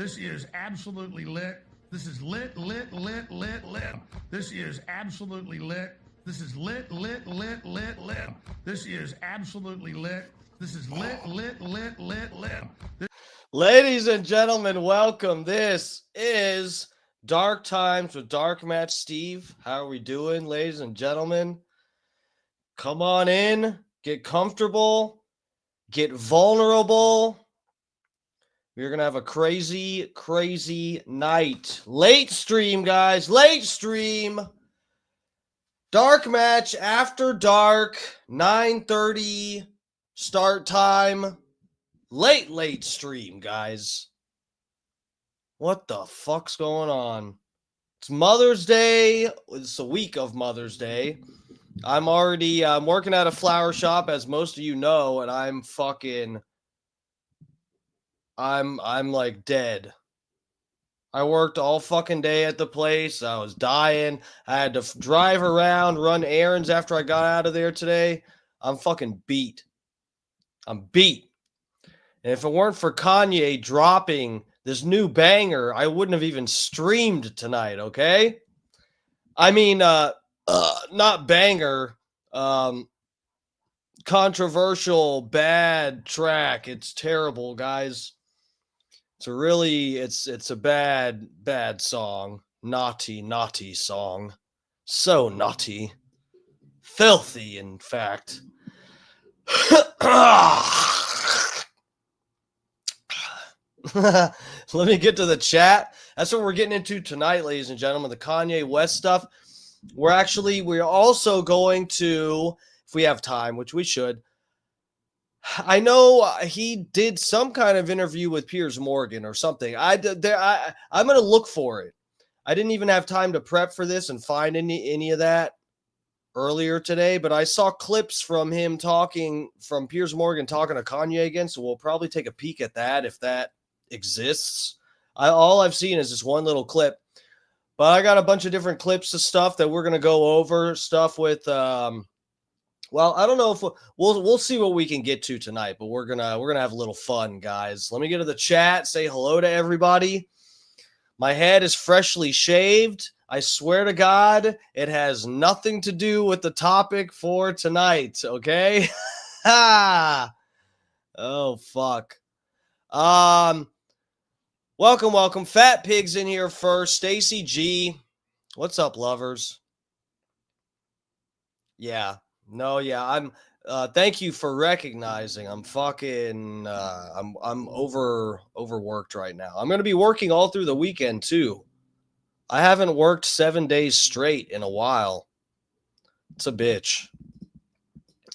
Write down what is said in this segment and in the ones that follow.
This is absolutely lit. This is lit, lit, lit, lit, lit. This is absolutely lit. This is lit, lit, lit, lit, lit. This is absolutely lit. This is lit, lit, lit, lit, lit. Ladies and gentlemen, welcome. This is Dark Times with Dark Match Steve. How are we doing, ladies and gentlemen? Come on in, get comfortable, get vulnerable. We're going to have a crazy, crazy night. Late stream, guys. Late stream. Dark match after dark. 9:30 start time. Late stream, guys. What the fuck's going on? It's Mother's Day. It's a week of Mother's Day. I'm working at a flower shop, as most of you know, and I'm like dead. I worked all fucking day at the place. I was dying. I had to drive around, run errands after I got out of there today. I'm fucking beat. I'm beat. And if it weren't for Kanye dropping this new banger, I wouldn't have even streamed tonight, okay? I mean, not banger, controversial, bad track. It's terrible, guys. It's a bad song. Naughty song. So naughty. Filthy, in fact. Let me get to the chat. That's what we're getting into tonight, ladies and gentlemen. The Kanye West stuff. We're also going to, if we have time, which we should. I know he did some kind of interview with Piers Morgan or something. I'm going to look for it. I didn't even have time to prep for this and find any of that earlier today, but I saw clips from Piers Morgan talking to Kanye again, so we'll probably take a peek at that if that exists. All I've seen is this one little clip, but I got a bunch of different clips of stuff that we're going to go over, stuff with well, I don't know if we'll see what we can get to tonight, but we're gonna have a little fun, guys. Let me get to the chat, say hello to everybody. My head is freshly shaved. I swear to God, it has nothing to do with the topic for tonight, okay? Oh, fuck. Welcome. Fat Pig's in here first. Stacy G. What's up, lovers? Yeah. No, yeah. I'm thank you for recognizing. I'm fucking I'm overworked right now. I'm going to be working all through the weekend too. I haven't worked 7 days straight in a while. It's a bitch.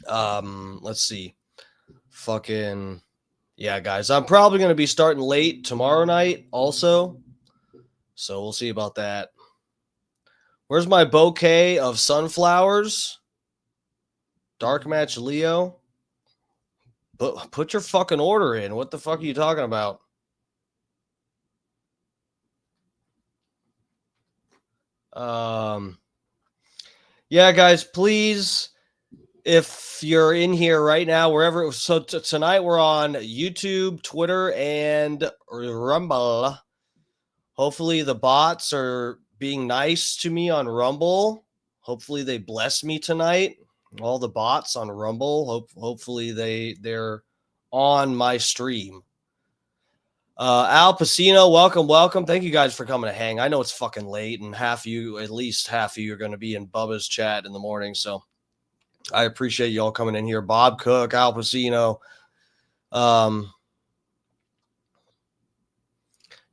Let's see. Fucking yeah, guys. I'm probably going to be starting late tomorrow night also. So we'll see about that. Where's my bouquet of sunflowers? Dark match Leo. But put your fucking order in. What the fuck are you talking about? Yeah, guys, please, if you're in here right now, wherever. So tonight we're on YouTube, Twitter, and Rumble. Hopefully the bots are being nice to me on Rumble. Hopefully they bless me tonight. All the bots on Rumble. Hopefully they're on my stream. Al Pacino, welcome. Thank you guys for coming to hang. I know it's fucking late, and at least half of you are going to be in Bubba's chat in the morning, so I appreciate y'all coming in here. Bob Cook, Al Pacino.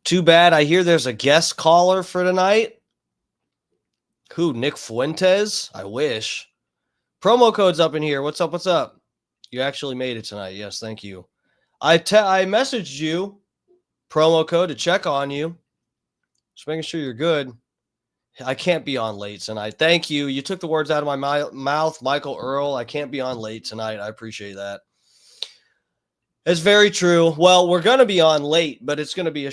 Too bad. I hear there's a guest caller for tonight. Who? Nick Fuentes? I wish. Promo code's up in here. What's up? You actually made it tonight. Yes, thank you. I messaged you, promo code, to check on you. Just making sure you're good. I can't be on late tonight. Thank you. You took the words out of my mouth, Michael Earl. I can't be on late tonight. I appreciate that. It's very true. Well, we're going to be on late, but it's going to be a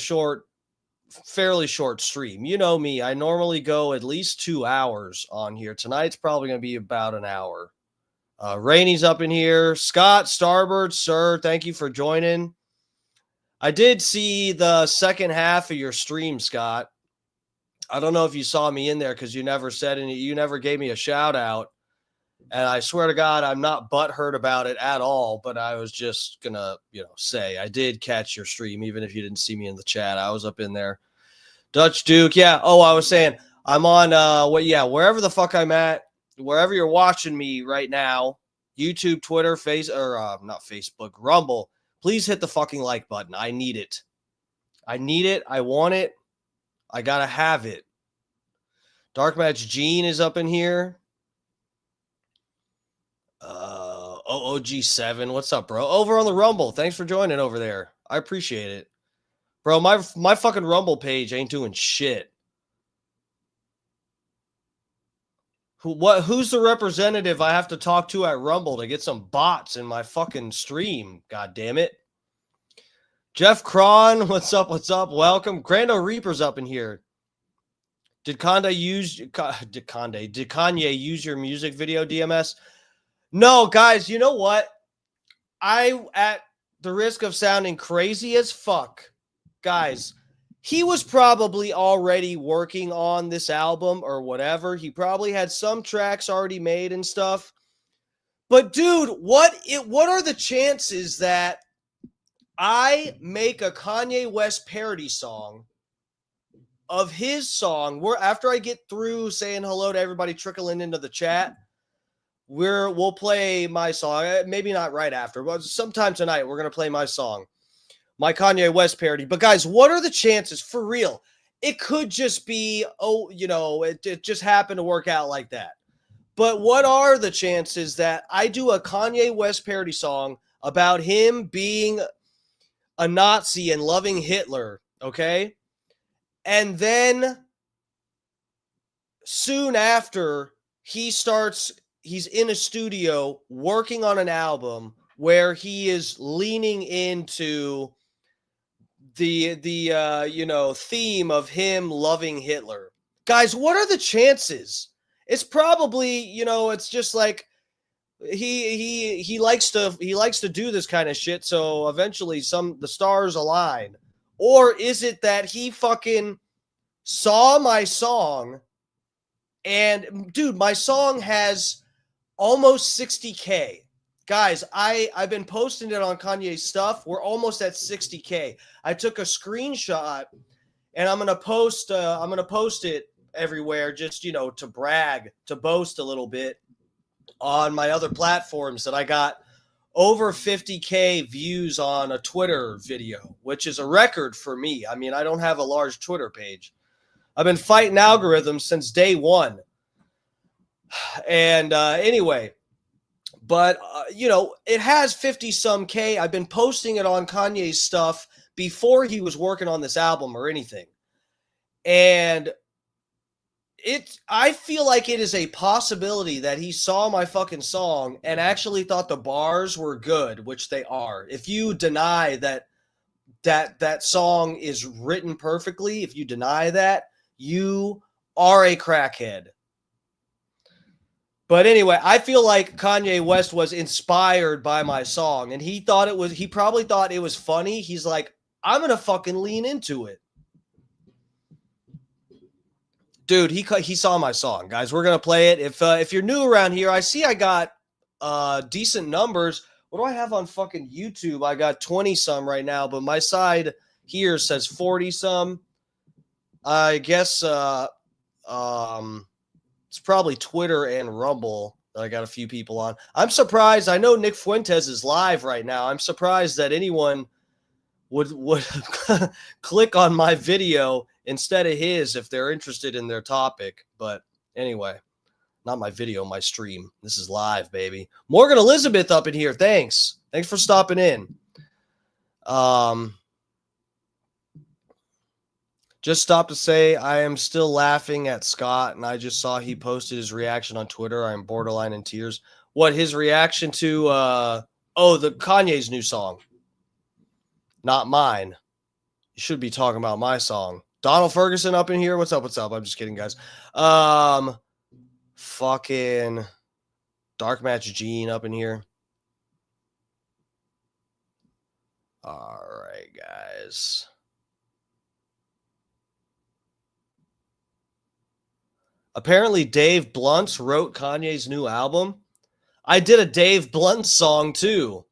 fairly short stream. You know me. I normally go at least 2 hours on here. Tonight's probably going to be about an hour. Rainy's up in here. Scott, Starbird, sir, thank you for joining. I did see the second half of your stream, Scott. I don't know if you saw me in there because you never said any. You never gave me a shout out. And I swear to God, I'm not butthurt about it at all. But I was just gonna, say I did catch your stream, even if you didn't see me in the chat. I was up in there. Dutch Duke, yeah. Oh, I was saying I'm on wherever the fuck I'm at, wherever you're watching me right now, YouTube, Twitter, not Facebook, Rumble. Please hit the fucking like button. I need it. I need it. I want it. I gotta have it. Dark Match Gene is up in here. OOG7, what's up, bro? Over on the Rumble. Thanks for joining over there. I appreciate it. Bro, my fucking Rumble page ain't doing shit. Who's the representative I have to talk to at Rumble to get some bots in my fucking stream? God damn it. Jeff Cron, what's up? What's up? Welcome. Grando Reaper's up in here. Did Kanye use your music video, DMS? No, guys, you know what? At the risk of sounding crazy as fuck, guys, he was probably already working on this album or whatever. He probably had some tracks already made and stuff. But dude, what are the chances that I make a Kanye West parody song of his song where after I get through saying hello to everybody trickling into the chat, we'll play my song. Maybe not right after, but sometime tonight we're going to play my song. My Kanye West parody. But guys, what are the chances for real? It could just be, it just happened to work out like that. But what are the chances that I do a Kanye West parody song about him being a Nazi and loving Hitler, okay? And then soon after, he's in a studio working on an album where he is leaning into the theme of him loving Hitler. Guys, what are the chances? It's probably, it's just like he likes to do this kind of shit, so eventually the stars align. Or is it that he fucking saw my song and dude, my song has almost 60K. Guys, I've been posting it on Kanye's stuff. We're almost at 60K. I took a screenshot and I'm gonna post it everywhere just to brag, to boast a little bit on my other platforms that I got over 50K views on a Twitter video, which is a record for me. I mean, I don't have a large Twitter page. I've been fighting algorithms since day one. And anyway, but, it has 50 some K. I've been posting it on Kanye's stuff before he was working on this album or anything. And I feel like it is a possibility that he saw my fucking song and actually thought the bars were good, which they are. If you deny that song is written perfectly, if you deny that, you are a crackhead. But anyway, I feel like Kanye West was inspired by my song, and he probably thought it was funny. He's like, I'm going to fucking lean into it. Dude, he saw my song, guys. We're going to play it. If you're new around here, I see I got decent numbers. What do I have on fucking YouTube? I got 20 some right now, but my side here says 40 some. I guess it's probably Twitter and Rumble that I got a few people on. I'm surprised. I know Nick Fuentes is live right now. I'm surprised that anyone would click on my video instead of his if they're interested in their topic. But anyway, not my video, my stream. This is live, baby. Morgan Elizabeth up in here. Thanks for stopping in. Just stopped to say I am still laughing at Scott, and I just saw he posted his reaction on Twitter. I'm borderline in tears. What, his reaction to the Kanye's new song? Not mine. You should be talking about my song. Donald Ferguson up in here. What's up? I'm just kidding, guys. Fucking Dark Match Gene up in here. All right, guys. Apparently, Dave Blunt's wrote Kanye's new album. I did a Dave Blunt song too.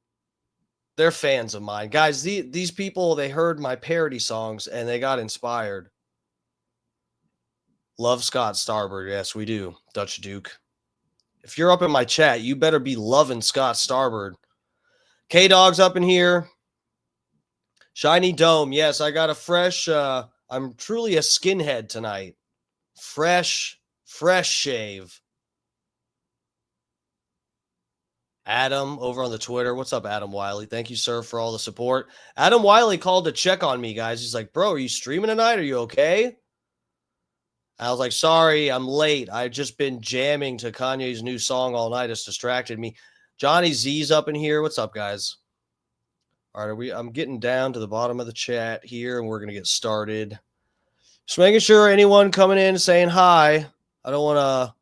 They're fans of mine. Guys, these people, they heard my parody songs and they got inspired. Love Scott Starbird. Yes, we do. Dutch Duke. If you're up in my chat, you better be loving Scott Starbird. K-Dog's up in here. Shiny Dome. Yes, I got a fresh, I'm truly a skinhead tonight. Fresh shave. Adam over on the Twitter. What's up, Adam Wiley? Thank you, sir, for all the support. Adam Wiley called to check on me, guys. He's like, bro, are you streaming tonight? Are you okay? I was like, sorry, I'm late. I've just been jamming to Kanye's new song all night. It's distracted me. Johnny Z's up in here. What's up, guys? All right, I'm getting down to the bottom of the chat here, and we're going to get started. Just making sure anyone coming in saying hi. I don't want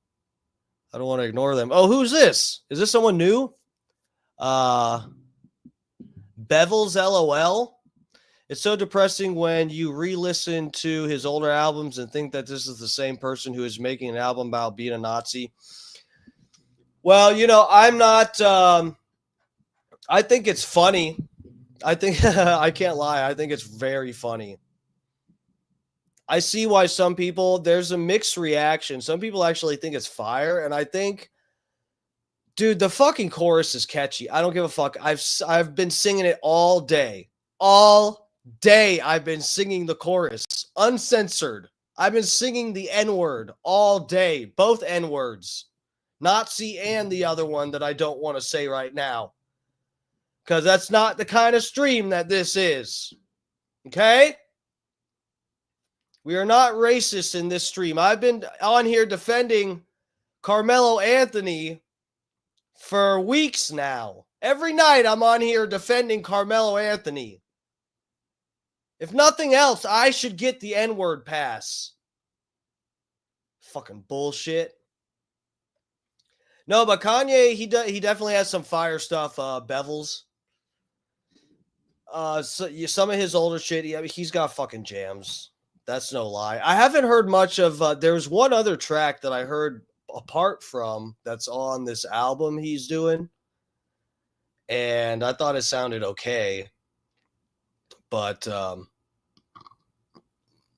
to ignore them. Oh, who's this? Is this someone new? Bevel's LOL. It's so depressing when you re-listen to his older albums and think that this is the same person who is making an album about being a Nazi. Well, I'm not. I think it's funny. I think I can't lie. I think it's very funny. I see why some people, there's a mixed reaction. Some people actually think it's fire, and I think, dude, the fucking chorus is catchy. I don't give a fuck. I've been singing it all day. All day I've been singing the chorus, uncensored. I've been singing the N-word all day, both N-words. Nazi and the other one that I don't want to say right now. Because that's not the kind of stream that this is. Okay? We are not racist in this stream. I've been on here defending Carmelo Anthony for weeks now. Every night I'm on here defending Carmelo Anthony. If nothing else, I should get the N-word pass. Fucking bullshit. No, but Kanye, he definitely has some fire stuff. Bevels. Some of his older shit, he's got fucking jams. That's no lie. I haven't heard much of. There's one other track that I heard apart from that's on this album he's doing, and I thought it sounded okay. But,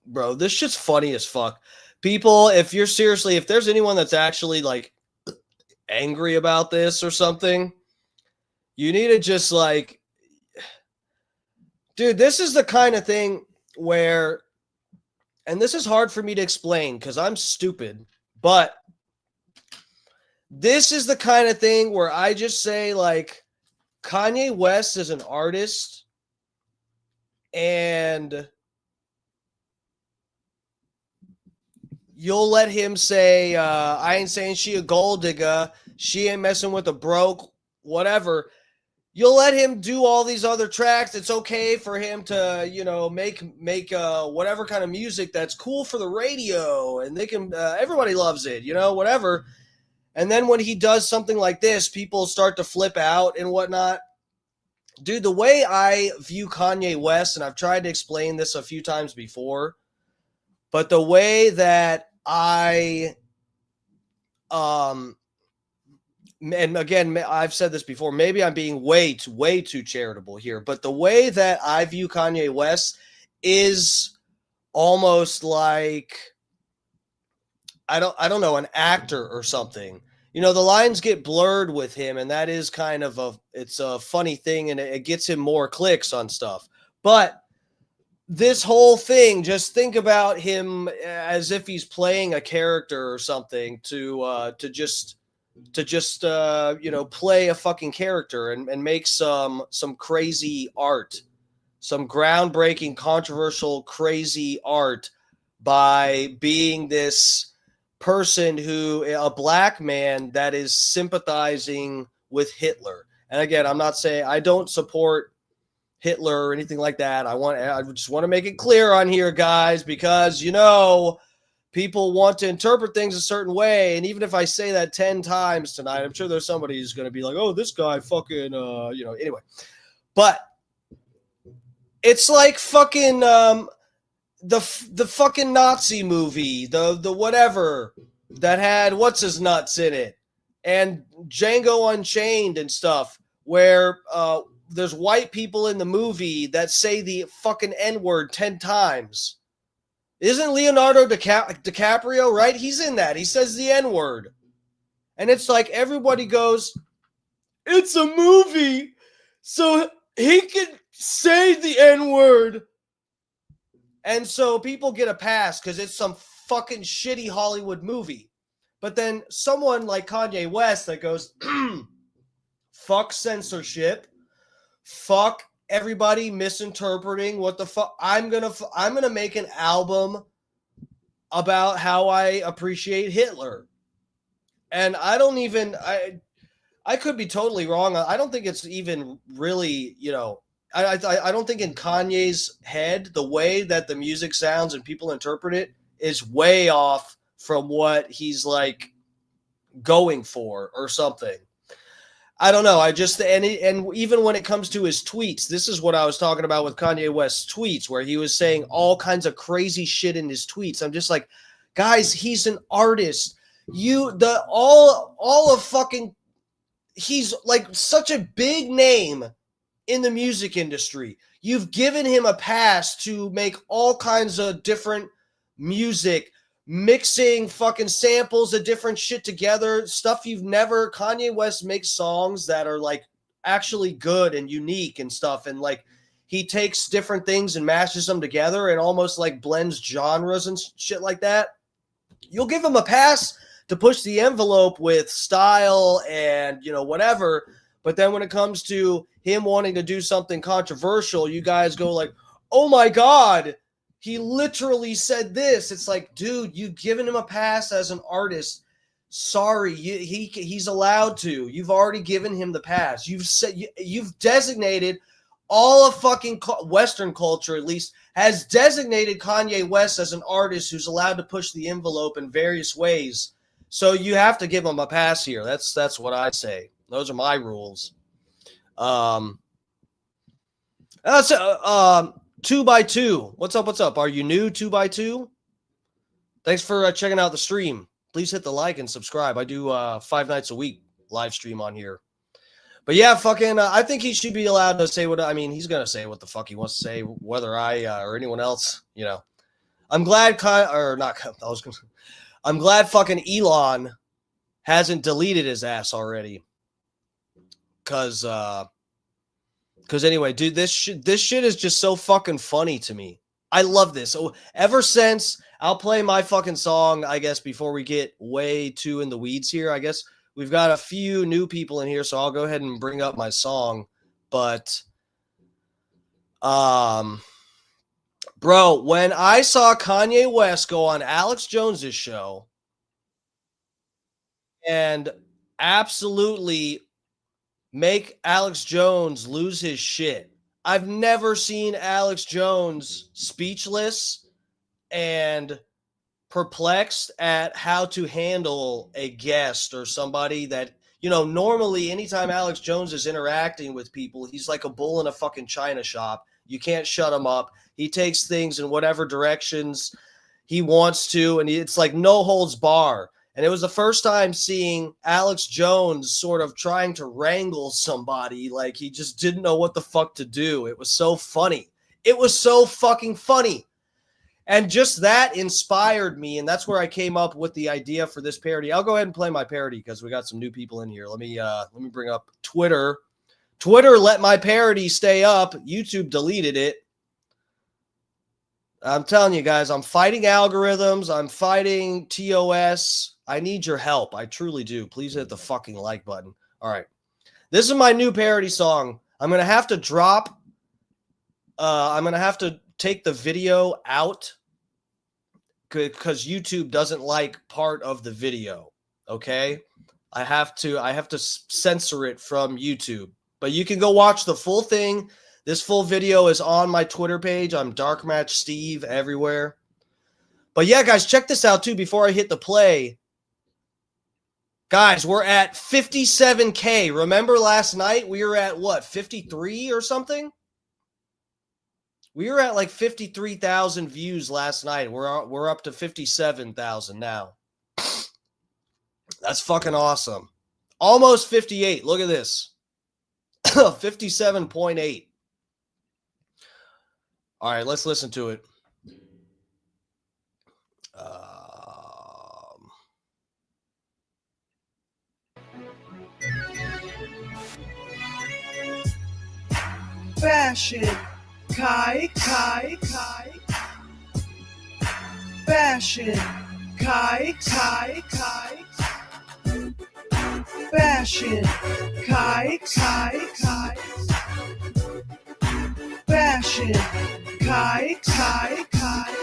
bro, this shit's funny as fuck. People, if there's anyone that's actually like angry about this or something, you need to just like, dude, this is the kind of thing where, and this is hard for me to explain because I'm stupid, but this is the kind of thing where I just say, like, Kanye West is an artist, and you'll let him say, I ain't saying she a gold digger, she ain't messing with a broke, whatever. You'll let him do all these other tracks. It's okay for him to, make whatever kind of music that's cool for the radio, and they can, everybody loves it, whatever. And then when he does something like this, people start to flip out and whatnot. Dude, the way I view Kanye West, and I've tried to explain this a few times before, but the way that I, and again, I've said this before, maybe I'm being way too charitable here, but the way that I view Kanye West is almost like, I don't know, an actor or something. The lines get blurred with him, and that is kind of it's a funny thing, and it gets him more clicks on stuff. But this whole thing, just think about him as if he's playing a character or something to just play a fucking character and make some crazy art, some groundbreaking, controversial, crazy art by being this person a black man that is sympathizing with Hitler. And again, I'm not saying I don't support Hitler or anything like that. I just want to make it clear on here, guys, because people want to interpret things a certain way, and even if I say that 10 times tonight, I'm sure there's somebody who's going to be like, "Oh, this guy fucking," anyway. But It's like fucking the fucking Nazi movie, the whatever that had what's his nuts in it, and Django Unchained and stuff, where there's white people in the movie that say the fucking N-word 10 times. Isn't Leonardo DiCaprio, right? He's in that. He says the N-word. And it's like everybody goes, it's a movie, so he can say the N-word. And so people get a pass because it's some fucking shitty Hollywood movie. But then someone like Kanye West that goes, fuck censorship, fuck everybody misinterpreting what the fuck. I'm gonna make an album about how I appreciate Hitler. And I don't even I could be totally wrong. I don't think it's even really, I don't think in Kanye's head, the way that the music sounds and people interpret it is way off from what he's like going for or something. I don't know. And even when it comes to his tweets, this is what I was talking about with Kanye West's tweets, where he was saying all kinds of crazy shit in his tweets. I'm just like, guys, he's an artist. He's like such a big name in the music industry. You've given him a pass to make all kinds of different music, mixing fucking samples of different shit together, stuff you've never. Kanye West makes songs that are like actually good and unique and stuff, and like he takes different things and mashes them together and almost like blends genres and shit like that. You'll give him a pass to push the envelope with style and whatever, but then when it comes to him wanting to do something controversial, you guys go like, oh my god, he literally said this. It's like, dude, you've given him a pass as an artist. Sorry, he's allowed to. You've already given him the pass. You've designated all of fucking Western culture, at least, has designated Kanye West as an artist who's allowed to push the envelope in various ways. So you have to give him a pass here. That's what I'd say. Those are my rules. That's 2x2. What's up? Are you new, 2x2? Thanks for checking out the stream. Please hit the like and subscribe. I do 5 nights a week live stream on here. But yeah, fucking, I think he should be allowed to say he's going to say what the fuck he wants to say, whether I or anyone else, I'm glad I'm glad fucking Elon hasn't deleted his ass already. Cause anyway, dude, this shit is just so fucking funny to me. I love this. So ever since, I'll play my fucking song, I guess, before we get way too in the weeds here. I guess we've got a few new people in here, so I'll go ahead and bring up my song. But, bro, when I saw Kanye West go on Alex Jones's show and absolutely make Alex Jones lose his shit. I've never seen Alex Jones speechless and perplexed at how to handle a guest or somebody that, normally anytime Alex Jones is interacting with people, he's like a bull in a fucking china shop. You can't shut him up. He takes things in whatever directions he wants to, and it's like no holds bar. And it was the first time seeing Alex Jones sort of trying to wrangle somebody like he just didn't know what the fuck to do. It was so funny. It was so fucking funny. And just that inspired me, and that's where I came up with the idea for this parody. I'll go ahead and play my parody because we got some new people in here. Let me bring up Twitter. Twitter let my parody stay up. YouTube deleted it. I'm telling you guys, I'm fighting algorithms. I'm fighting TOS. I need your help. I truly do. Please hit the fucking like button. All right. This is my new parody song. I'm going to have to take the video out because YouTube doesn't like part of the video. Okay. I have to censor it from YouTube, but you can go watch the full thing. This full video is on my Twitter page. I'm Dark Match Steve everywhere. But yeah, guys, check this out too before I hit the play. Guys, we're at 57K. Remember last night we were at what, 53 or something? We were at like 53,000 views last night. We're up to 57,000 now. That's fucking awesome. Almost 58. Look at this. 57.8. All right, let's listen to it. Fashion, Kai, Kai, Kai. Fashion, Kai, Kai, Kai. Fashion, Kai, Kai, Kai. Fashion, Kai, Kai, Kai.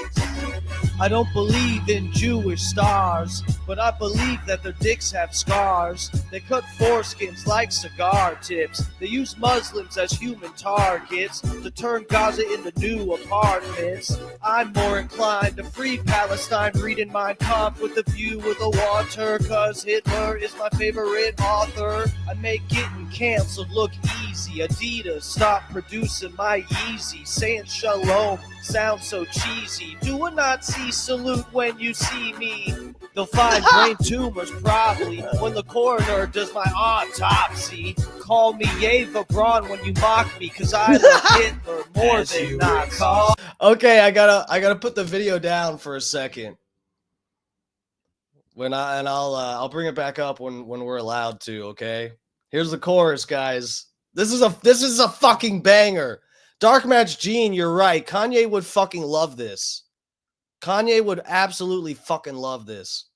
I don't believe in Jewish stars, but I believe that their dicks have scars. They cut foreskins like cigar tips. They use Muslims as human targets to turn Gaza into new apartments. I'm more inclined to free Palestine, reading Mein Kampf with a view of the water, cause Hitler is my favorite author. I make getting canceled look easy. Adidas, stop producing my Yeezy. Saying shalom sounds so cheesy. Do a Nazi salute when you see me. They'll find brain tumors probably when the coroner does my autopsy. Call me Eva Braun when you mock me, cause I love Hitler more than Nazi. Okay, I gotta put the video down for a second. I'll bring it back up when we're allowed to. Okay, here's the chorus, guys. This is a fucking banger. Dark Match Gene, you're right. Kanye would fucking love this. Kanye would absolutely fucking love this.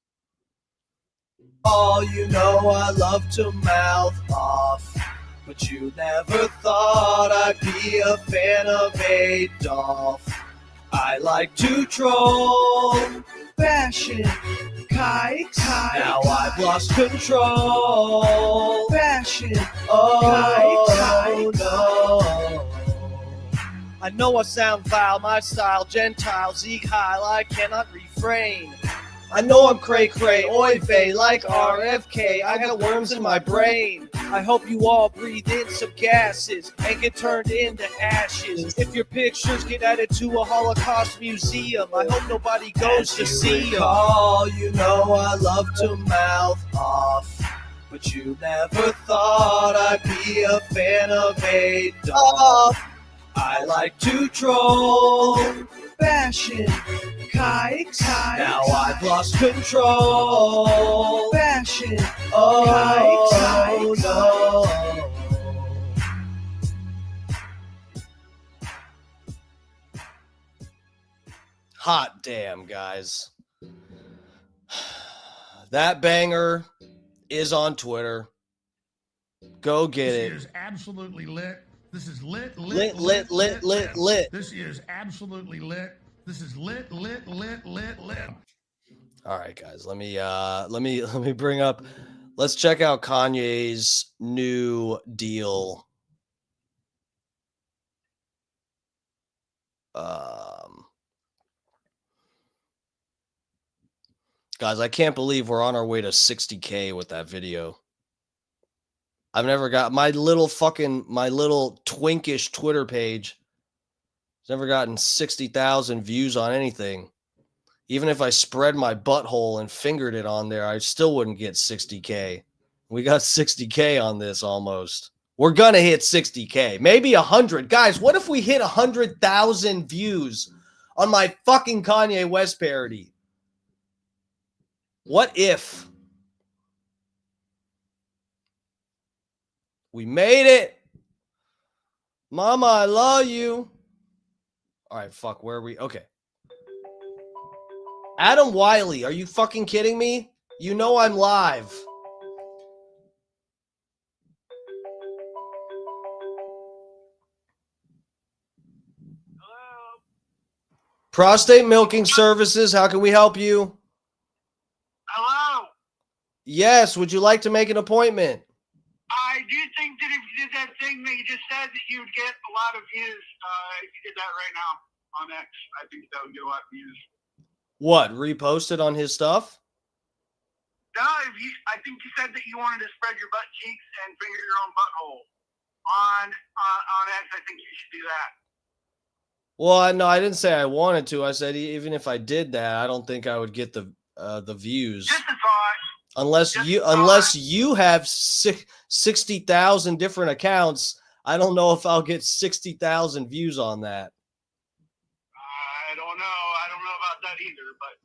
Oh, you know I love to mouth off, but you never thought I'd be a fan of Adolf. I like to troll. Fashion, Kai, Kai. Now I've lost control. Fashion, oh, Kai, Kai. No. I know I sound vile, my style, Gentile, Zeke Heil, I cannot refrain. I know I'm cray-cray, oy vey, like RFK, I got worms in my brain. I hope you all breathe in some gases and get turned into ashes. If your pictures get added to a Holocaust museum, I hope nobody goes to see them. You know I love to mouth off, but you never thought I'd be a fan of Adolf. I like to troll. Fashion, Kai, Kai. Now I've lost control. Fashion, oh, Kai, Kai. No. Hot damn, guys. That banger is on Twitter. Go get it. This is absolutely lit. This is lit. Lit. This is absolutely lit. This is lit. All right, guys. Let me bring up. Let's check out Kanye's new deal. Guys, I can't believe we're on our way to 60K with that video. I've never got my little twinkish Twitter page. It's never gotten 60,000 views on anything. Even if I spread my butthole and fingered it on there, I still wouldn't get 60K. We got 60K on this almost. We're going to hit 60K. Maybe 100. Guys, what if we hit 100,000 views on my fucking Kanye West parody? What if? We made it. Mama, I love you. All right, fuck. Where are we? Okay. Adam Wiley, are you fucking kidding me? You know I'm live. Hello? Prostate Milking Services, how can we help you? Hello? Yes, would you like to make an appointment? I do think that if you did that thing that you just said, that you would get a lot of views. If you did that right now on X, I think that would get a lot of views. What, repost it on his stuff? No, I think you said that you wanted to spread your butt cheeks and finger your own butthole. On X, I think you should do that. Well, no, I didn't say I wanted to. I said even if I did that, I don't think I would get the views. Just a thought. Unless you have 60,000 different accounts, I don't know if I'll get 60,000 views on that. I don't know. I don't know about that either, but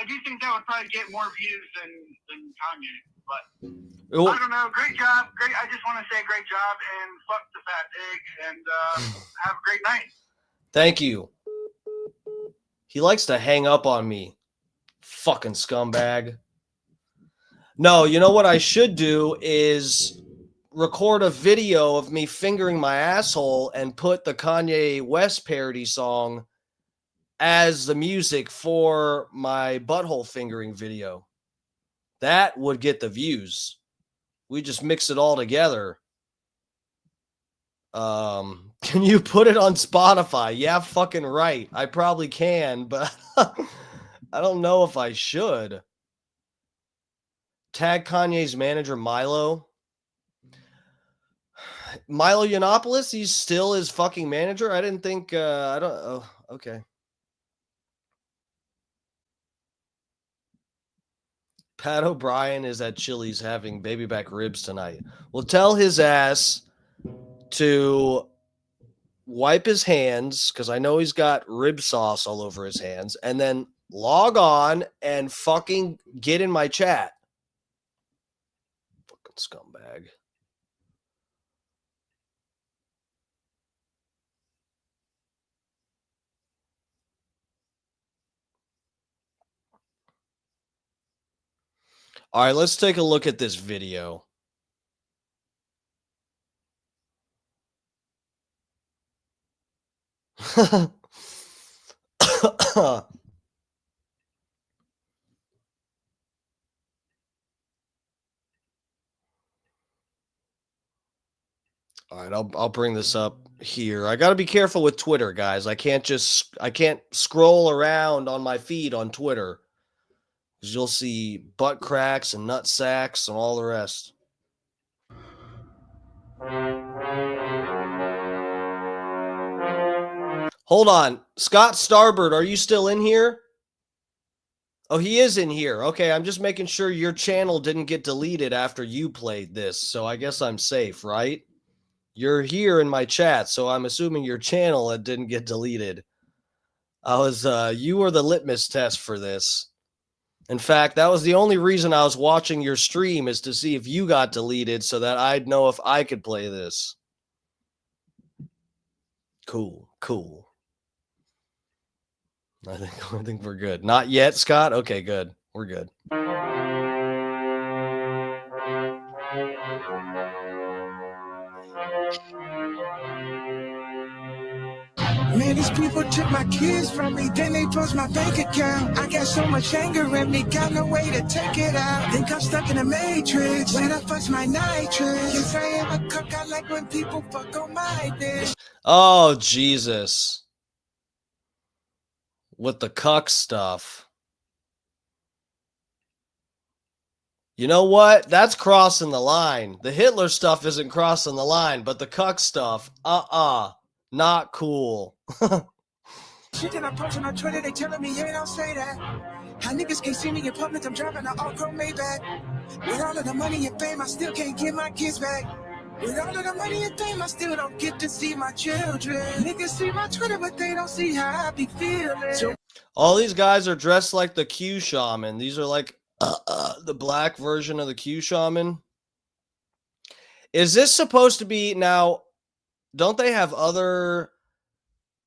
I do think that would probably get more views than Kanye. But I don't know. Great job. Great. I just want to say great job and fuck the fat pig and have a great night. Thank you. He likes to hang up on me. Fucking scumbag. No, you know what I should do is record a video of me fingering my asshole and put the Kanye West parody song as the music for my butthole fingering video. That would get the views. We just mix it all together. Can you put it on Spotify? Yeah, fucking right. I probably can, but I don't know if I should. Tag Kanye's manager, Milo. Milo Yiannopoulos, he's still his fucking manager? I didn't think, oh, okay. Pat O'Brien is at Chili's having baby back ribs tonight. Well, tell his ass to wipe his hands, because I know he's got rib sauce all over his hands, and then log on and fucking get in my chat. Fucking scumbag. All right, let's take a look at this video. All right, I'll bring this up here. I got to be careful with Twitter, guys. I can't scroll around on my feed on Twitter, because you'll see butt cracks and nut sacks and all the rest. Hold on. Scott Starbird, are you still in here? Oh, he is in here. Okay, I'm just making sure your channel didn't get deleted after you played this, so I guess I'm safe, right? You're here in my chat, so I'm assuming your channel didn't get deleted. You were the litmus test for this. In fact, that was the only reason I was watching your stream, is to see if you got deleted so that I'd know if I could play this. Cool. I think we're good. Not yet, Scott? Okay, good. We're good. Man, these people took my kids from me, then they froze my bank account. I got so much anger in me, got no way to take it out. Think I'm stuck in a matrix, when I fuss my nitrous. Yes, I am a cook, I like when people fuck on my dick. Oh, Jesus. With the cuck stuff. You know what? That's crossing the line. The Hitler stuff isn't crossing the line, but the cuck stuff, not cool. Shit that I'm posting on Twitter, they telling me, yeah, don't say that. How niggas can't see me in public, I'm driving an all-chrome Maybach. With all of the money and fame, I still can't get my kids back. With all of the money and fame, I still don't get to see my children. Niggas see my Twitter, but they don't see how I be feeling. All these guys are dressed like the Q Shaman. These are like the black version of the Q Shaman. Is this supposed to be now? Don't they have other?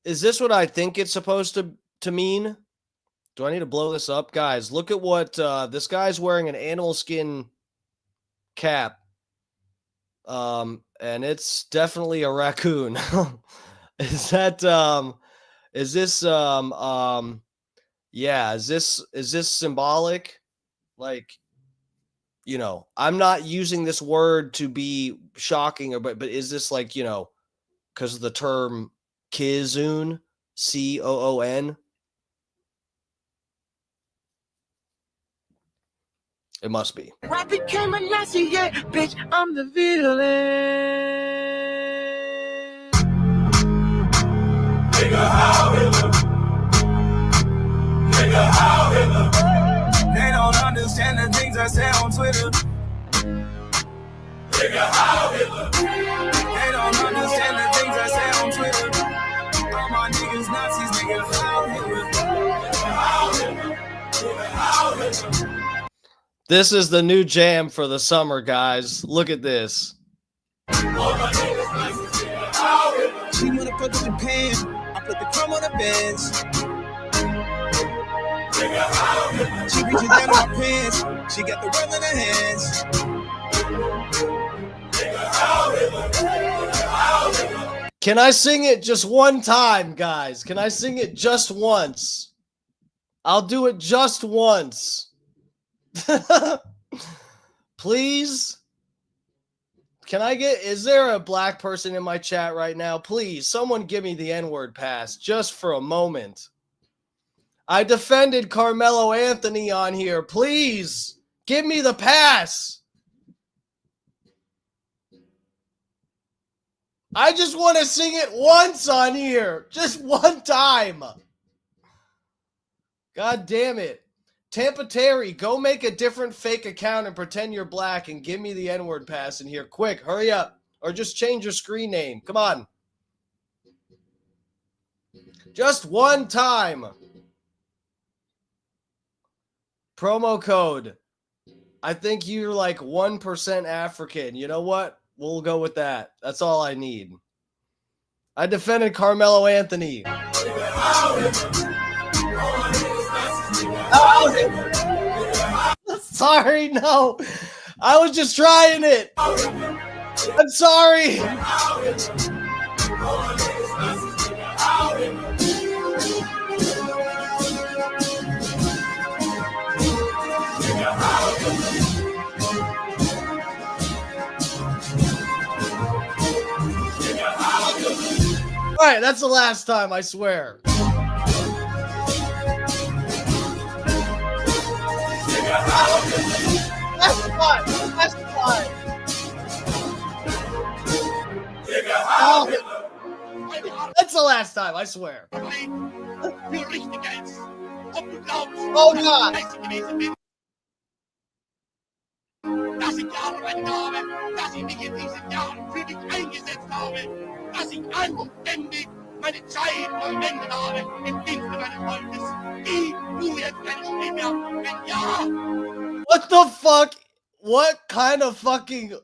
Is this what I think it's supposed to mean? Do I need to blow this up, guys? Look at what this guy's wearing, an animal skin cap. And it's definitely a raccoon. Is this symbolic? Like, you know, I'm not using this word to be shocking, but is this like, you know, because of the term Kizoon, Coon? It must be. I became a Nazi, yeah, bitch, I'm the villain. They don't understand the things I say on Twitter. They don't understand the things I say on Twitter. All my niggas Nazis, nigga, how Hitler. This is the new jam for the summer, guys. Look at this. She wanna fuck with Japan. I put the crumb on the bench. She reaches down in my pants. She got the world in her hands. Can I sing it just one time, guys? Can I sing it just once? I'll do it just once. Please? Is there a black person in my chat right now? Please, someone give me the N-word pass just for a moment. I defended Carmelo Anthony on here. Please, give me the pass. I just want to sing it once on here. Just one time. God damn it. Tampa Terry, go make a different fake account and pretend you're black and give me the N-word pass in here. Quick, hurry up. Or just change your screen name. Come on. Just one time. Promo code. I think you're like 1% African. You know what? We'll go with that. That's all I need. I defended Carmelo Anthony. Sorry, no. I was just trying it. I'm sorry. All right, that's the last time, I swear. That's fine. That's fine. That's the last time, I swear. Oh, God. Dass ich gearbeitet habe, dass ich mich in diesen Jahren für dich eingesetzt habe, dass ich anständig meine Zeit verwendet habe im Dienste meines Volkes. Wie du jetzt keine Stimme mehr, wenn ja. What the fuck? What kind of fucking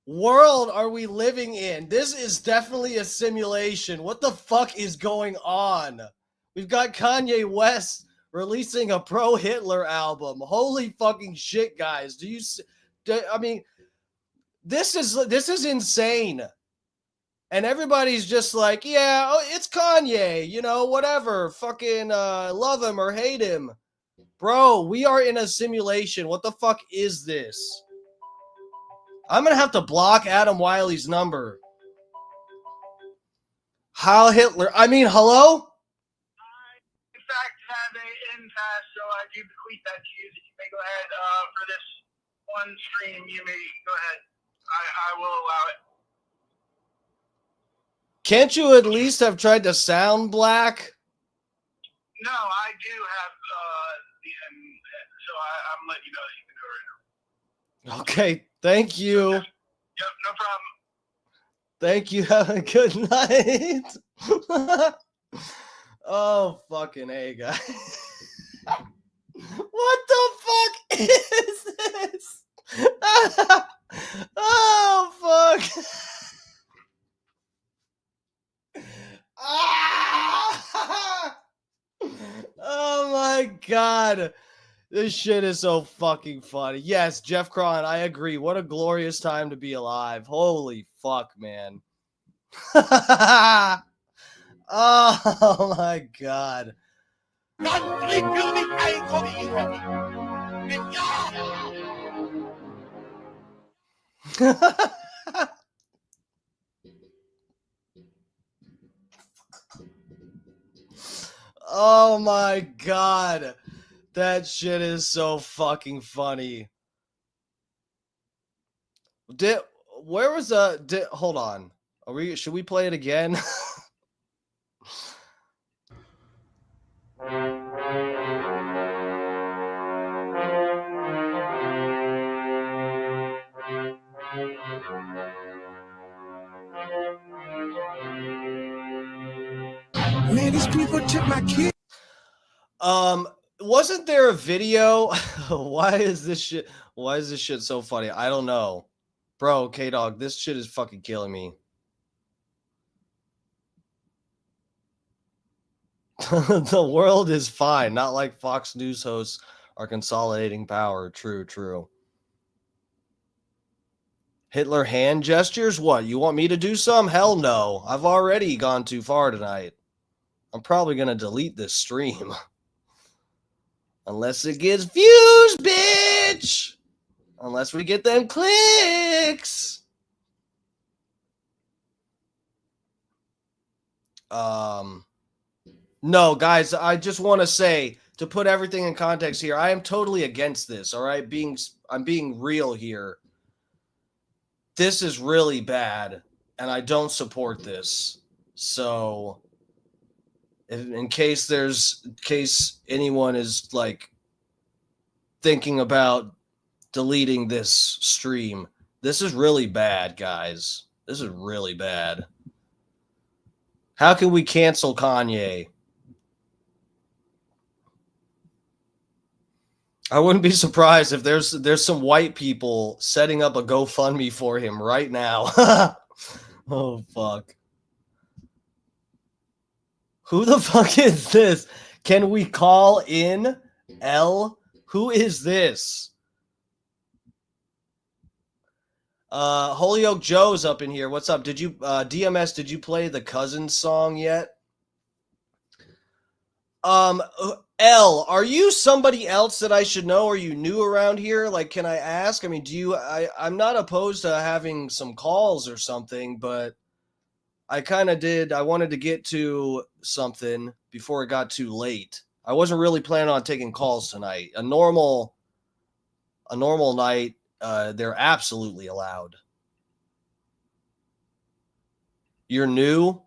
world are we living in? This is definitely a simulation. What the fuck is going on? We've got Kanye West releasing a pro-Hitler album. Holy fucking shit, guys. I mean, this is insane. And everybody's just like, yeah, oh, it's Kanye, you know, whatever. Fucking love him or hate him. Bro, we are in a simulation. What the fuck is this? I'm going to have to block Adam Wiley's number. Heil Hitler. I mean, hello? In fact, have a impasse, so I do bequeath that to you. That you may go ahead for this one stream. You may go ahead. I will allow it. Can't you at least have tried to sound black? No, I do have so I'm letting you know that you can go right now. Okay, thank you. Yep, no problem. Thank you. Have a good night. Oh, fucking A, guys. What the fuck is this? Oh, fuck. Oh, my God. This shit is so fucking funny. Yes, Jeff Cron, I agree. What a glorious time to be alive. Holy fuck, man. Oh my God. Oh my God. That shit is so fucking funny. Hold on. Should we play it again? Man, these people took my kid. Wasn't there a video? Why is this shit so funny? I don't know. Bro, K-Dog, this shit is fucking killing me. The world is fine, not like Fox News hosts are consolidating power. True. Hitler hand gestures? What? You want me to do some? Hell no. I've already gone too far tonight. I'm probably going to delete this stream. Unless it gets views, bitch. Unless we get them clicks. No, guys, I just want to say, to put everything in context here, I am totally against this, all right? I'm being real here. This is really bad, and I don't support this. So, in case anyone is like thinking about deleting this stream, this is really bad, guys. This is really bad. How can we cancel Kanye? I wouldn't be surprised if there's some white people setting up a GoFundMe for him right now. Oh, fuck. Who the fuck is this? Can we call in L? Who is this? Holyoke Joe's up in here. What's up? Did you DMS, did you play the Cousins song yet? L, are you somebody else that I should know? Are you new around here? Like, can I ask? I mean, I'm not opposed to having some calls or something, but I kind of did. I wanted to get to something before it got too late. I wasn't really planning on taking calls tonight. A normal night, they're absolutely allowed. You're new?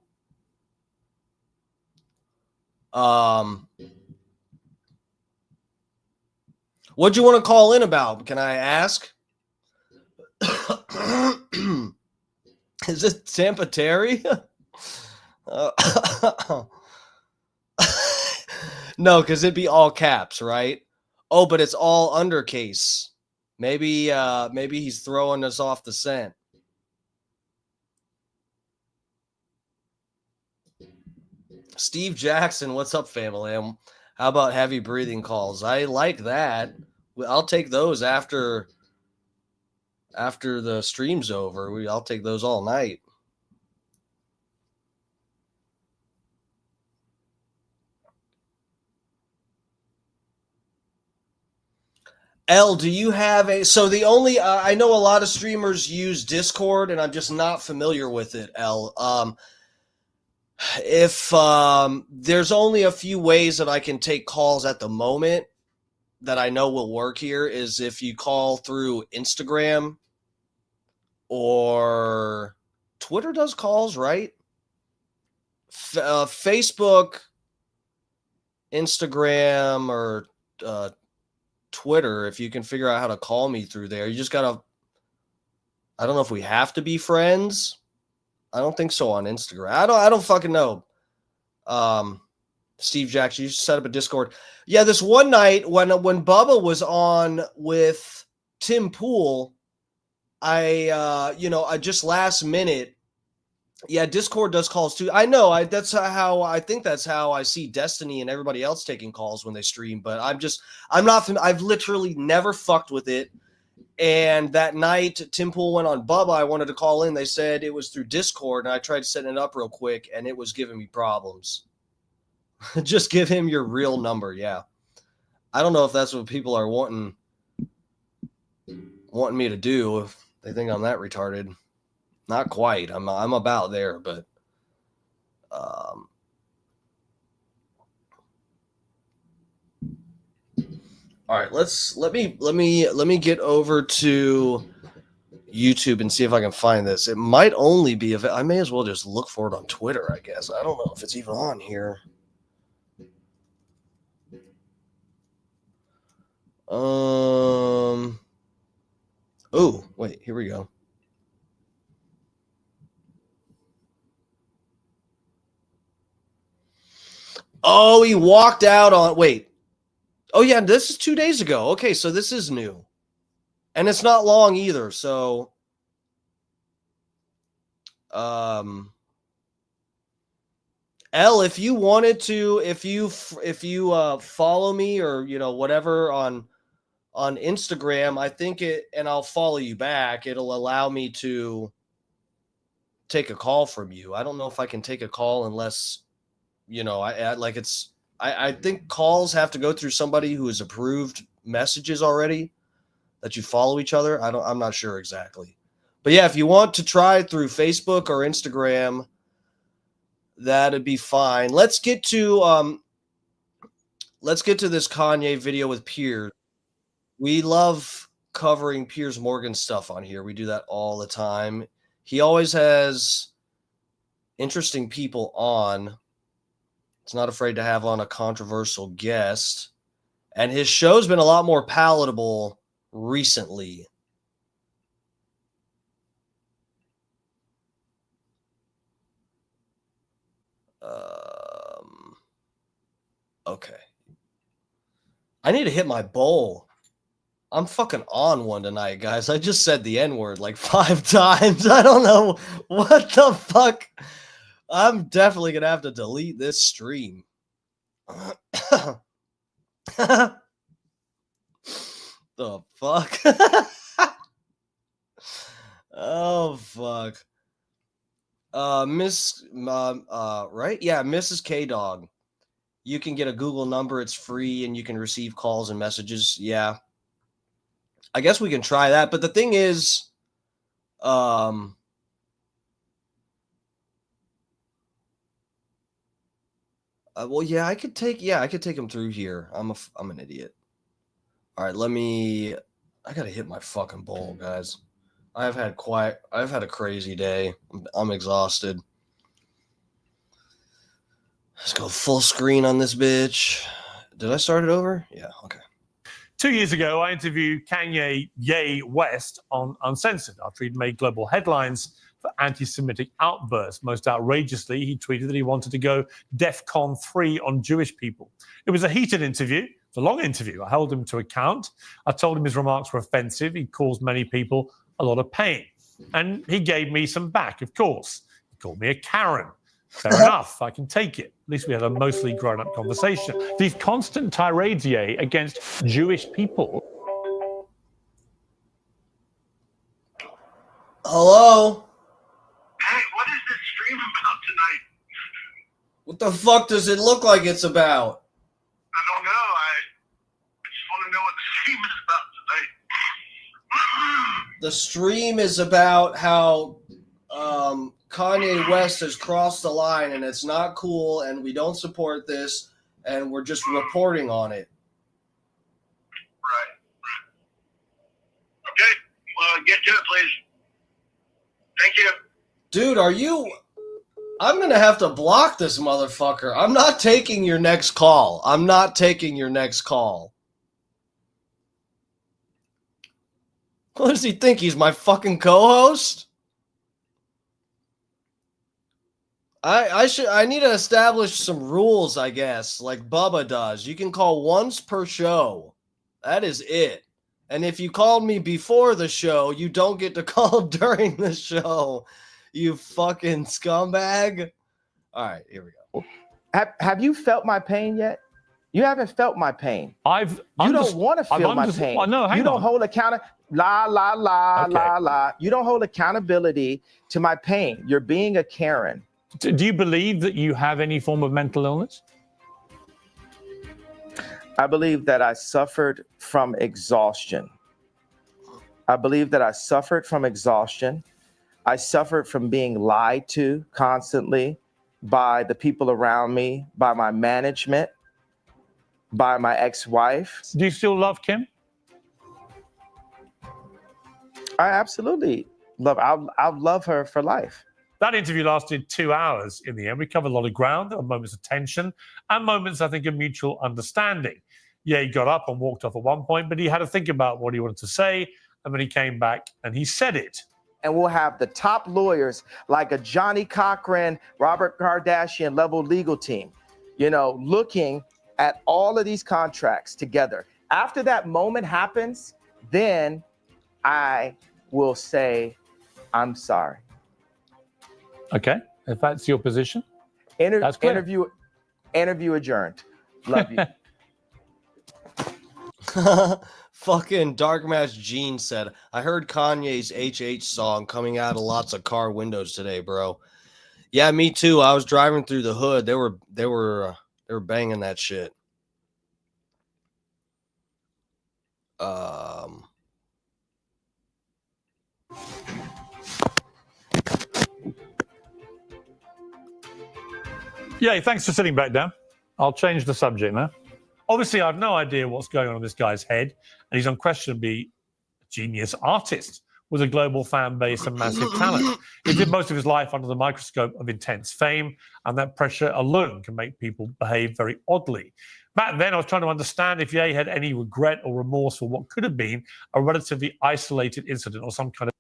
What'd you want to call in about? Can I ask? Is it Tampa Terry? No, because it'd be all caps, right? Oh, but it's all undercase. Maybe he's throwing us off the scent. Steve Jackson, what's up, family? How about heavy breathing calls? I like that. I'll take those after the stream's over. I'll take those all night. L, do you have so the only, I know a lot of streamers use Discord and I'm just not familiar with it, L. If there's only a few ways that I can take calls at the moment that I know will work here is if you call through Instagram or Twitter does calls, right? Facebook, Instagram, or Twitter, if you can figure out how to call me through there. You just gotta, I don't know if we have to be friends. I don't think so on Instagram. I don't fucking know. Steve Jackson, you should set up a Discord. Yeah, this one night when Bubba was on with Tim Pool, I just last minute. Yeah, Discord does calls too. I know. I think that's how I see Destiny and everybody else taking calls when they stream. But I've literally never fucked with it. And that night, Tim Pool went on Bubba. I wanted to call in. They said it was through Discord, and I tried setting it up real quick, and it was giving me problems. Just give him your real number. Yeah, I don't know if that's what people are wanting me to do. If they think I'm that retarded. Not quite. I'm about there, but all right, let me get over to YouTube and see if I can find this. It might only be I may as well just look for it on Twitter, I guess. I don't know if it's even on here. Oh, wait, here we go. Oh, he walked out on. Wait. Oh yeah, this is 2 days ago. Okay, so this is new, and it's not long either. So, L, if you wanted to, if you follow me or whatever on Instagram, I think it, and I'll follow you back. It'll allow me to take a call from you. I don't know if I can take a call unless, I think calls have to go through somebody who has approved messages already that you follow each other. I'm not sure exactly. But yeah, if you want to try through Facebook or Instagram, that'd be fine. Let's get to this Kanye video with Piers. We love covering Piers Morgan stuff on here. We do that all the time. He always has interesting people on. He's not afraid to have on a controversial guest. And his show's been a lot more palatable recently. Okay. I need to hit my bowl. I'm fucking on one tonight, guys. I just said the N-word like 5 times. I don't know what the fuck. I'm definitely going to have to delete this stream. The fuck? Oh, fuck. Right? Yeah, Mrs. K-Dog. You can get a Google number. It's free, and you can receive calls and messages. Yeah. I guess we can try that. But the thing is, well, yeah, I could take him through here. I'm an idiot. All right, I got to hit my fucking bowl, guys. I've had a crazy day. I'm exhausted. Let's go full screen on this bitch. Did I start it over? Yeah, okay. 2 years ago, I interviewed Kanye West on Uncensored after he'd made global headlines for anti-Semitic outbursts. Most outrageously, he tweeted that he wanted to go DEFCON 3 on Jewish people. It was a heated interview. It's a long interview. I held him to account. I told him his remarks were offensive. He caused many people a lot of pain. And he gave me some back, of course. He called me a Karen. Fair enough, I can take it. At least we had a mostly grown-up conversation. These constant tirades, against Jewish people. Hello? Hey, what is this stream about tonight? What the fuck does it look like it's about? I don't know. I just want to know what the stream is about tonight. The stream is about how Kanye West has crossed the line, and it's not cool, and we don't support this, and we're just reporting on it. Right. Okay. Well, get to it, please. Thank you. Dude, I'm going to have to block this motherfucker. I'm not taking your next call. What does he think? He's my fucking co-host? I need to establish some rules, I guess, like Bubba does. You can call once per show. That is it. And if you called me before the show, you don't get to call during the show. You fucking scumbag. All right, here we go. Have you felt my pain yet? You haven't felt my pain. You don't want to feel my pain. Well, no, you don't hold You don't hold accountability to my pain. You're being a Karen. Do you believe that you have any form of mental illness? I believe that I suffered from exhaustion. I suffered from being lied to constantly by the people around me, by my management, by my ex-wife. Do you still love Kim? I absolutely I'll love her for life. That interview lasted 2 hours in the end. We covered a lot of ground. There were moments of tension and moments, I think, of mutual understanding. Yeah, he got up and walked off at one point, but he had to think about what he wanted to say. And then he came back and he said it. And we'll have the top lawyers like a Johnny Cochran, Robert Kardashian level legal team. looking at all of these contracts together. After that moment happens, then I will say, I'm sorry. Okay, if that's your position, that's clear. Interview adjourned. Love you. Fucking Dark Match Gene said, I heard Kanye's HH song coming out of lots of car windows today, bro. Yeah, me too. I was driving through the hood. They were banging that shit. Yeah, thanks for sitting back down. I'll change the subject now. Obviously, I have no idea what's going on in this guy's head, and he's unquestionably a genius artist with a global fan base and massive talent. He did most of his life under the microscope of intense fame, and that pressure alone can make people behave very oddly. Back then, I was trying to understand if Ye had any regret or remorse for what could have been a relatively isolated incident or some kind of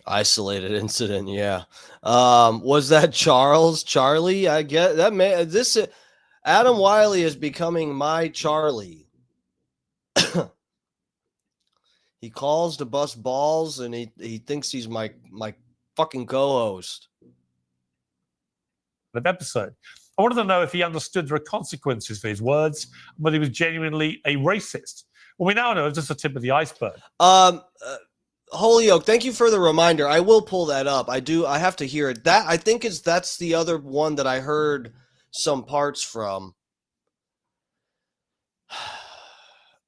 isolated incident. Yeah. Was that Charlie? I get that. This Adam Wiley is becoming my Charlie. He calls to bust balls, and he thinks he's my fucking co-host. Of episode. I wanted to know if he understood there are consequences for his words, whether he was genuinely a racist. Well, we now know it's just the tip of the iceberg. Holyoke, thank you for the reminder. I will pull that up. I have to hear it. That I think that's the other one that I heard some parts from.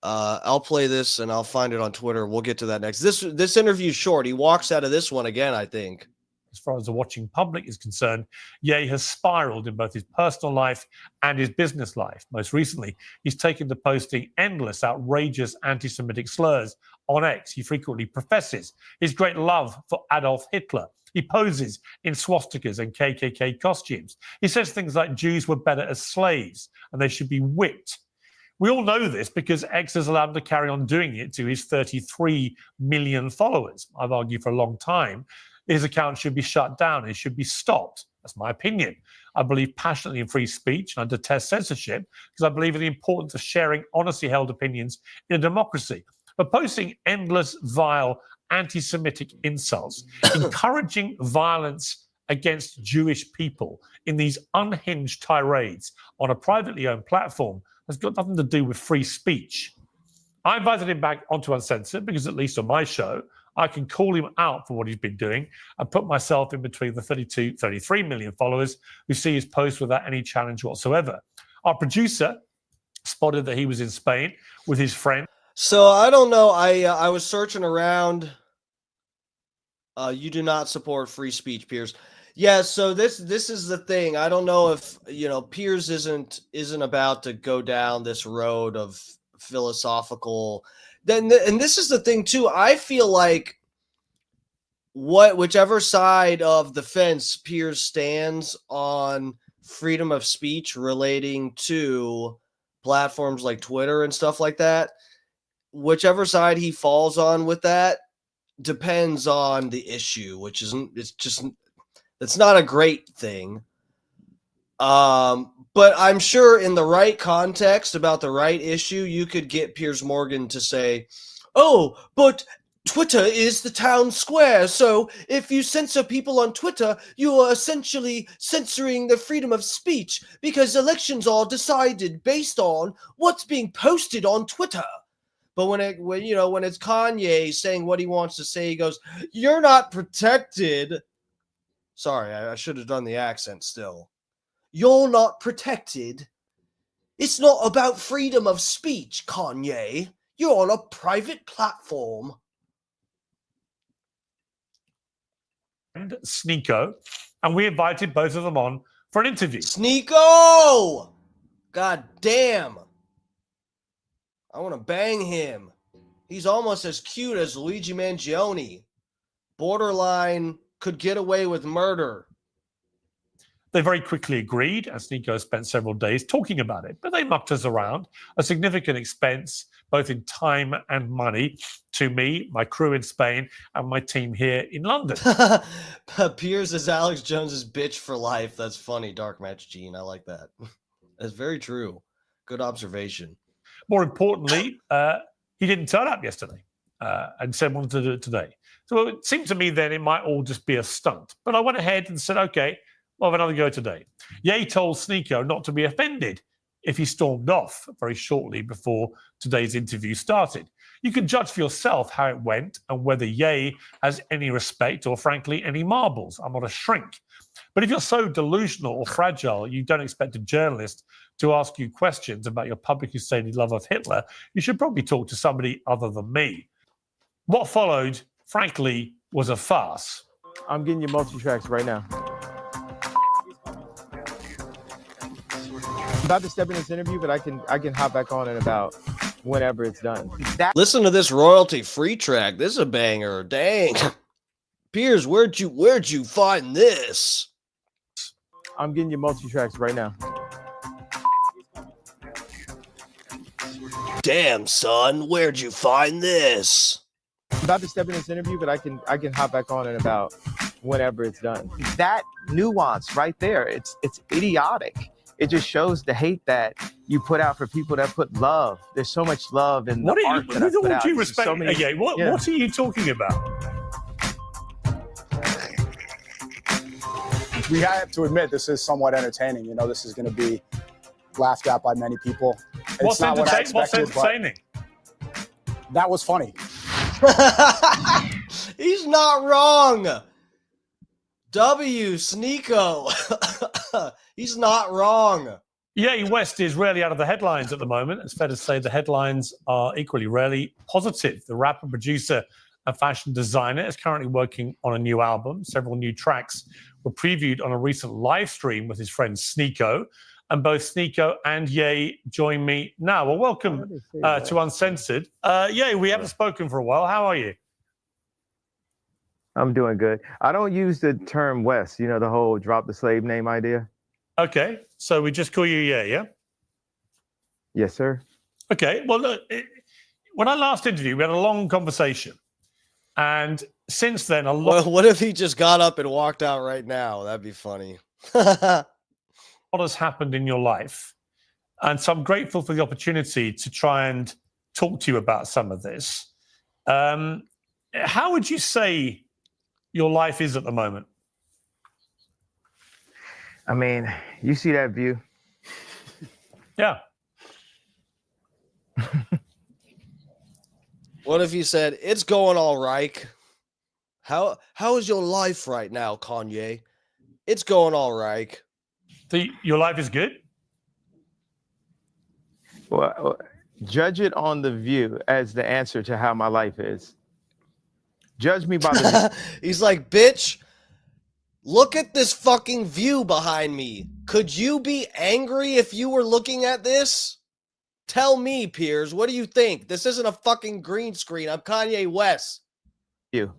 I'll play this and I'll find it on Twitter. We'll get to that next. This interview's short. He walks out of this one again, I think. As far as the watching public is concerned, Ye has spiraled in both his personal life and his business life. Most recently, he's taken to posting endless, outrageous anti-Semitic slurs on X. He frequently professes his great love for Adolf Hitler. He poses in swastikas and KKK costumes. He says things like Jews were better as slaves and they should be whipped. We all know this because X has allowed him to carry on doing it to his 33 million followers. I've argued for a long time his account should be shut down. It should be stopped. That's my opinion. I believe passionately in free speech, and I detest censorship because I believe in the importance of sharing honestly held opinions in a democracy. But posting endless, vile, anti-Semitic insults, encouraging violence against Jewish people in these unhinged tirades on a privately owned platform has got nothing to do with free speech. I invited him back onto Uncensored because at least on my show, I can call him out for what he's been doing and put myself in between the 33 million followers who see his post without any challenge whatsoever. Our producer spotted that he was in Spain with his friend. So I don't know. I was searching around. You do not support free speech, Piers. Yeah, so this is the thing. I don't know if Piers isn't about to go down this road of philosophical. And this is the thing too. I feel like whichever side of the fence Piers stands on freedom of speech relating to platforms like Twitter and stuff like that, whichever side he falls on with that depends on the issue, it's not a great thing. But I'm sure in the right context about the right issue, you could get Piers Morgan to say, oh, but Twitter is the town square. So if you censor people on Twitter, you are essentially censoring the freedom of speech because elections are decided based on what's being posted on Twitter. But when it's Kanye saying what he wants to say, he goes, you're not protected. Sorry, I should have done the accent still. You're not protected. It's not about freedom of speech, Kanye. You're on a private platform. And Sneeko, and we invited both of them on for an interview. Sneeko! God damn. I want to bang him. He's almost as cute as Luigi Mangione. Borderline could get away with murder. They very quickly agreed, and Sneeko spent several days talking about it. But they mucked us around, a significant expense, both in time and money, to me, my crew in Spain, and my team here in London. Piers is Alex Jones's bitch for life. That's funny, Dark Match Gene. I like that. That's very true. Good observation. More importantly, he didn't turn up yesterday and said wanted to do it today. So it seemed to me then it might all just be a stunt. But I went ahead and said, okay, we'll have another go today. Ye told Sneeko not to be offended if he stormed off very shortly before today's interview started. You can judge for yourself how it went and whether Ye has any respect or, frankly, any marbles. I'm not a shrink. But if you're so delusional or fragile you don't expect a journalist to ask you questions about your publicly stated love of Hitler, you should probably talk to somebody other than me. What followed, frankly, was a farce. I'm getting your multi-tracks right now. I'm about to step in this interview, but I can hop back on in about whenever it's done. Listen to this royalty-free track. This is a banger. Dang. Piers, where'd you find this? I'm getting your multi-tracks right now. Damn, son, where'd you find this? I'm about to step in this interview, but I can hop back on in about whenever it's done. That nuance right there, it's idiotic. It just shows the hate that you put out for people that put love. There's so much love in the art that I put out. Respect? So many, what are you talking about? We have to admit this is somewhat entertaining. You know, this is going to be laughed at by many people. What's entertaining? That was funny. He's not wrong. Sneeko. He's not wrong. Ye West is rarely out of the headlines at the moment. It's fair to say the headlines are equally rarely positive. The rapper, producer, and fashion designer is currently working on a new album. Several new tracks were previewed on a recent live stream with his friend Sneeko. And both Sneeko and Ye join me now. Well, welcome to Uncensored. Ye, we haven't spoken for a while. How are you? I'm doing good. I don't use the term West, you know, the whole drop the slave name idea. Okay, so we just call you Ye, yeah? Yes, sir. Okay, well, look, when I last interviewed, we had a long conversation. And since then, Well, what if he just got up and walked out right now? That'd be funny. What has happened in your life. And so I'm grateful for the opportunity to try and talk to you about some of this. How would you say your life is at the moment? I mean, you see that view? Yeah. What if he said, it's going all right? How is your life right now, Kanye? It's going all right. Your life is good? Well, judge it on the view as the answer to how my life is. Judge me by the He's like, bitch, look at this fucking view behind me. Could you be angry if you were looking at this? Tell me, Piers, what do you think? This isn't a fucking green screen. I'm Kanye West. view.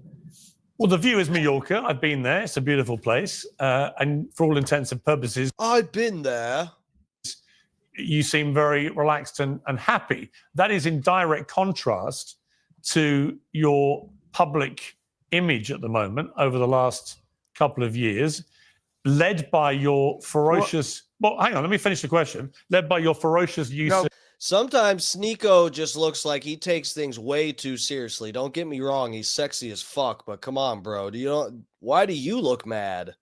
Well, the view is Mallorca. I've been there. It's a beautiful place. And for all intents and purposes, I've been there. You seem very relaxed and happy. That is in direct contrast to your public image at the moment over the last couple of years, led by your ferocious... Well, hang on, let me finish the question. Led by your ferocious use of... Sometimes Sneeko just looks like he takes things way too seriously. Don't get me wrong, he's sexy as fuck, but come on, bro. Why do you look mad?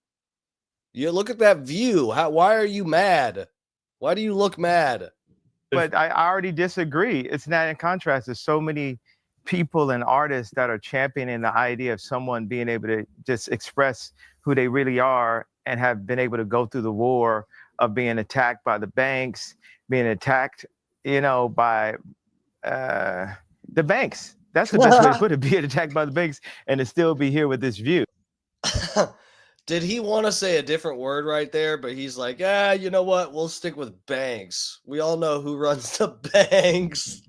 You look at that view. Why are you mad? Why do you look mad? But I already disagree. It's not in contrast. There's so many people and artists that are championing the idea of someone being able to just express who they really are and have been able to go through the war of being attacked by the banks, being attacked, by the banks. That's the best way to put it, being attacked by the banks and to still be here with this view. Did he want to say a different word right there? But he's like, you know what? We'll stick with banks. We all know who runs the banks.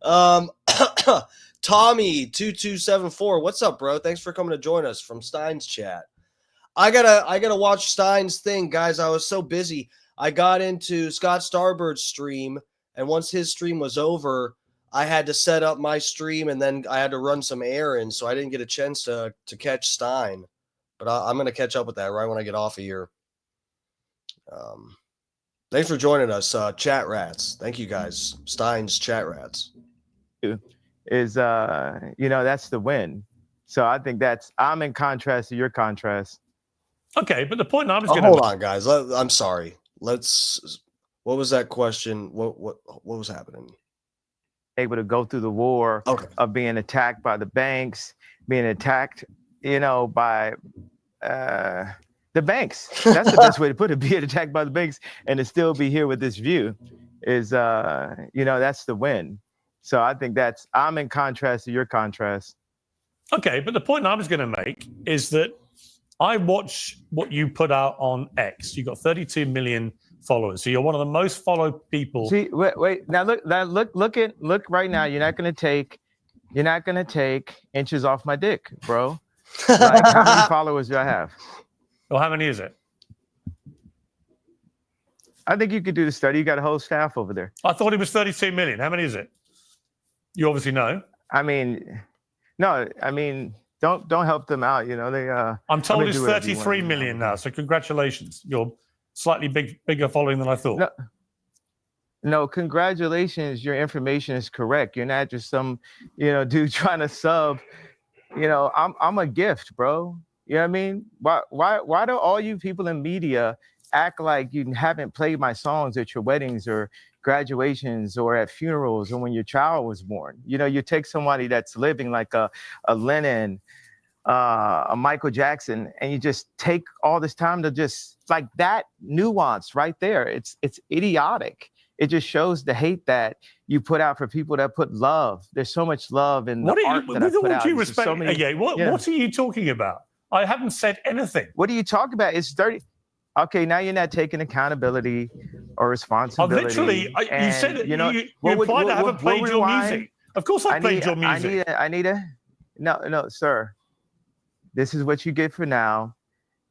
Tommy2274, what's up, bro? Thanks for coming to join us from Stein's chat. I gotta watch Stein's thing, guys. I was so busy. I got into Scott Starbird's stream, and once his stream was over, I had to set up my stream, and then I had to run some errands, so I didn't get a chance to catch Stein. But I'm gonna catch up with that right when I get off of here. Thanks for joining us, chat rats. Thank you guys, Stein's chat rats. Is that's the win. So I think I'm in contrast to your contrast. Okay, but the point I was going to hold on, guys. I'm sorry. Let's. What was that question? What was happening? Able to go through the war of being attacked by the banks, being attacked, by the banks. That's the best way to put it. Being attacked by the banks and to still be here with this view is, that's the win. So I think I'm in contrast to your contrast. Okay, but the point I was going to make is that I watch what you put out on X. You got 32 million followers, so you're one of the most followed people. See, wait. Now look right now. You're not going to take inches off my dick, bro. Like, how many followers do I have? Well, how many is it? I think you could do the study. You got a whole staff over there. I thought it was 32 million. How many is it? You obviously know. I mean, no. I mean, don't help them out. They. I'm told it's 33 million now. So congratulations. You're slightly bigger following than I thought. No, congratulations. Your information is correct. You're not just some, dude trying to sub. I'm a gift, bro. You know what I mean? Why do all you people in media act like you haven't played my songs at your weddings or graduations or at funerals or when your child was born? You take somebody that's living like a Lennon, a Michael Jackson, and you just take all this time to just like that nuance right there. It's idiotic. It just shows the hate that you put out for people that put love. There's so much love in the art that I put out. What are you talking about? I haven't said anything. What are you talking about? It's dirty. Okay, now you're not taking accountability or responsibility. You said it. You implied I haven't played your music. Of course I played your music. No, sir. This is what you get for now.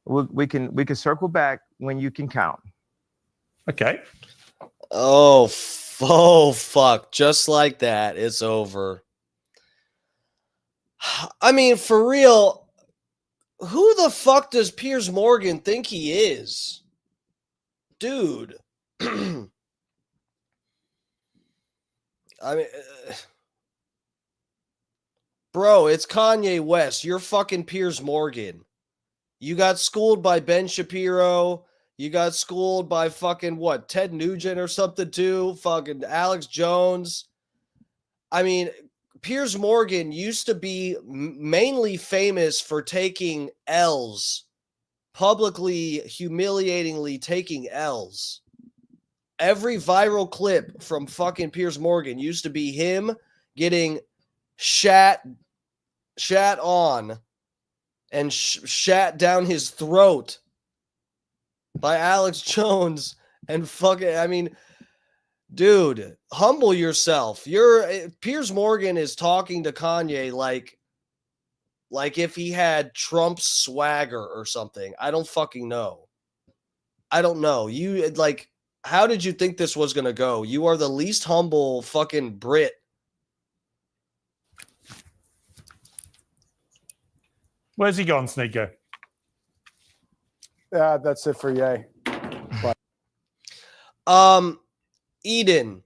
We can circle back when you can count. Okay. Oh, fuck. Just like that, it's over. I mean, for real, who the fuck does Piers Morgan think he is? Dude. I mean, bro, it's Kanye West. You're fucking Piers Morgan. You got schooled by Ben Shapiro. You got schooled by fucking Ted Nugent or something too? Fucking Alex Jones. I mean, Piers Morgan used to be mainly famous for taking L's, publicly, humiliatingly taking L's. Every viral clip from fucking Piers Morgan used to be him getting shat on and shat down his throat by Alex Jones and fucking, I mean, dude, humble yourself. Piers Morgan is talking to Kanye like if he had Trump's swagger or something. I don't fucking know. I don't know. How did you think this was going to go? You are the least humble fucking Brit. Where's he gone, Sneeko? Yeah, that's it for Ye. Eden,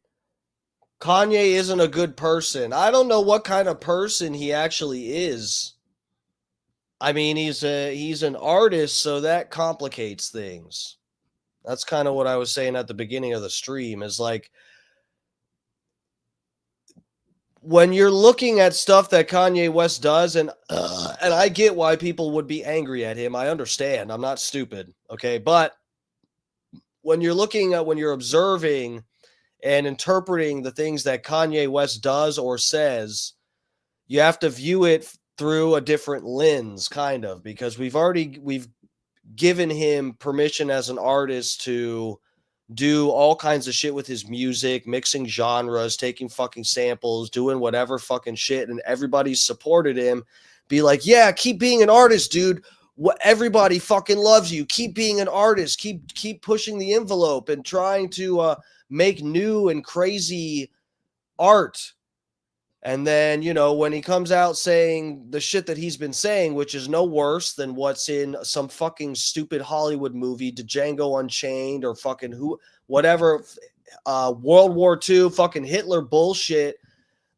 Kanye isn't a good person. I don't know what kind of person he actually is. I mean, he's an artist, so that complicates things. That's kind of what I was saying at the beginning of the stream, is like, when you're looking at stuff that Kanye West does, and I get why people would be angry at him. I understand. I'm not stupid. Okay. But when you're observing and interpreting the things that Kanye West does or says, you have to view it through a different lens, kind of, because we've given him permission as an artist to do all kinds of shit with his music, mixing genres, taking fucking samples, doing whatever fucking shit, and everybody's supported him. Be like, yeah, keep being an artist, dude. Everybody fucking loves you. Keep being an artist. Keep pushing the envelope and trying to make new and crazy art. And then, you know, when he comes out saying the shit that he's been saying, which is no worse than what's in some fucking stupid Hollywood movie, Django Unchained or fucking whatever, World War II, fucking Hitler bullshit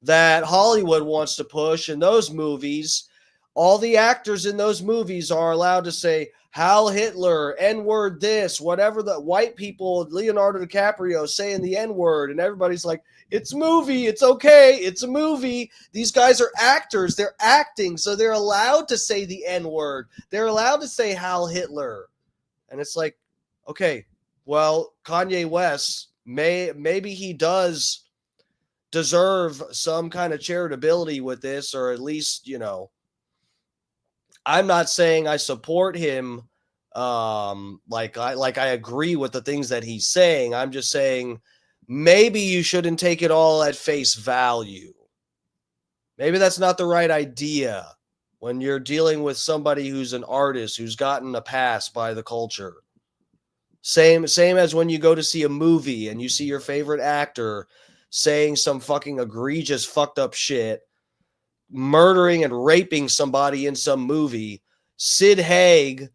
that Hollywood wants to push in those movies. All the actors in those movies are allowed to say Heil Hitler, N-word this, whatever the white people, Leonardo DiCaprio saying the N-word, and everybody's like, it's a movie, it's okay, it's a movie. These guys are actors, they're acting, so they're allowed to say the N-word. They're allowed to say Heil Hitler. And it's like, okay, well, Kanye West, maybe he does deserve some kind of charitability with this, or at least, you know, I'm not saying I support him, like I agree with the things that he's saying. I'm just saying maybe you shouldn't take it all at face value. Maybe that's not the right idea when you're dealing with somebody who's an artist who's gotten a pass by the culture. Same as when you go to see a movie and you see your favorite actor saying some fucking egregious fucked up shit, murdering and raping somebody in some movie. Sid Haig,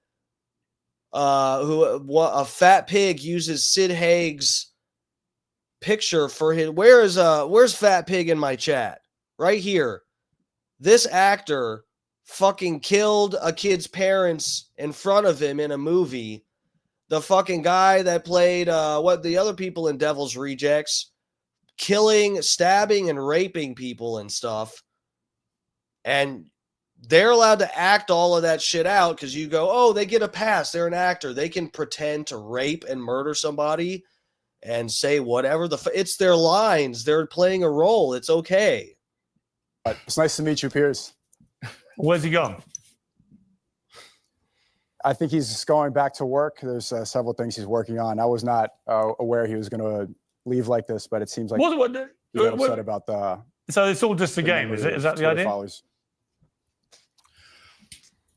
a fat pig, uses Sid Haig's picture for his. Where's Fat Pig in my chat? Right here. This actor fucking killed a kid's parents in front of him in a movie. The fucking guy that played what the other people in Devil's Rejects, killing, stabbing, and raping people and stuff. And they're allowed to act all of that shit out because you go, oh, they get a pass. They're an actor. They can pretend to rape and murder somebody and say whatever. It's their lines. They're playing a role. It's okay. It's nice to meet you, Piers. Where's he gone? I think he's going back to work. There's several things he's working on. I was not aware he was going to leave like this, but it seems like he got upset about the... So it's all just a game, is it? Is that the idea? Followers.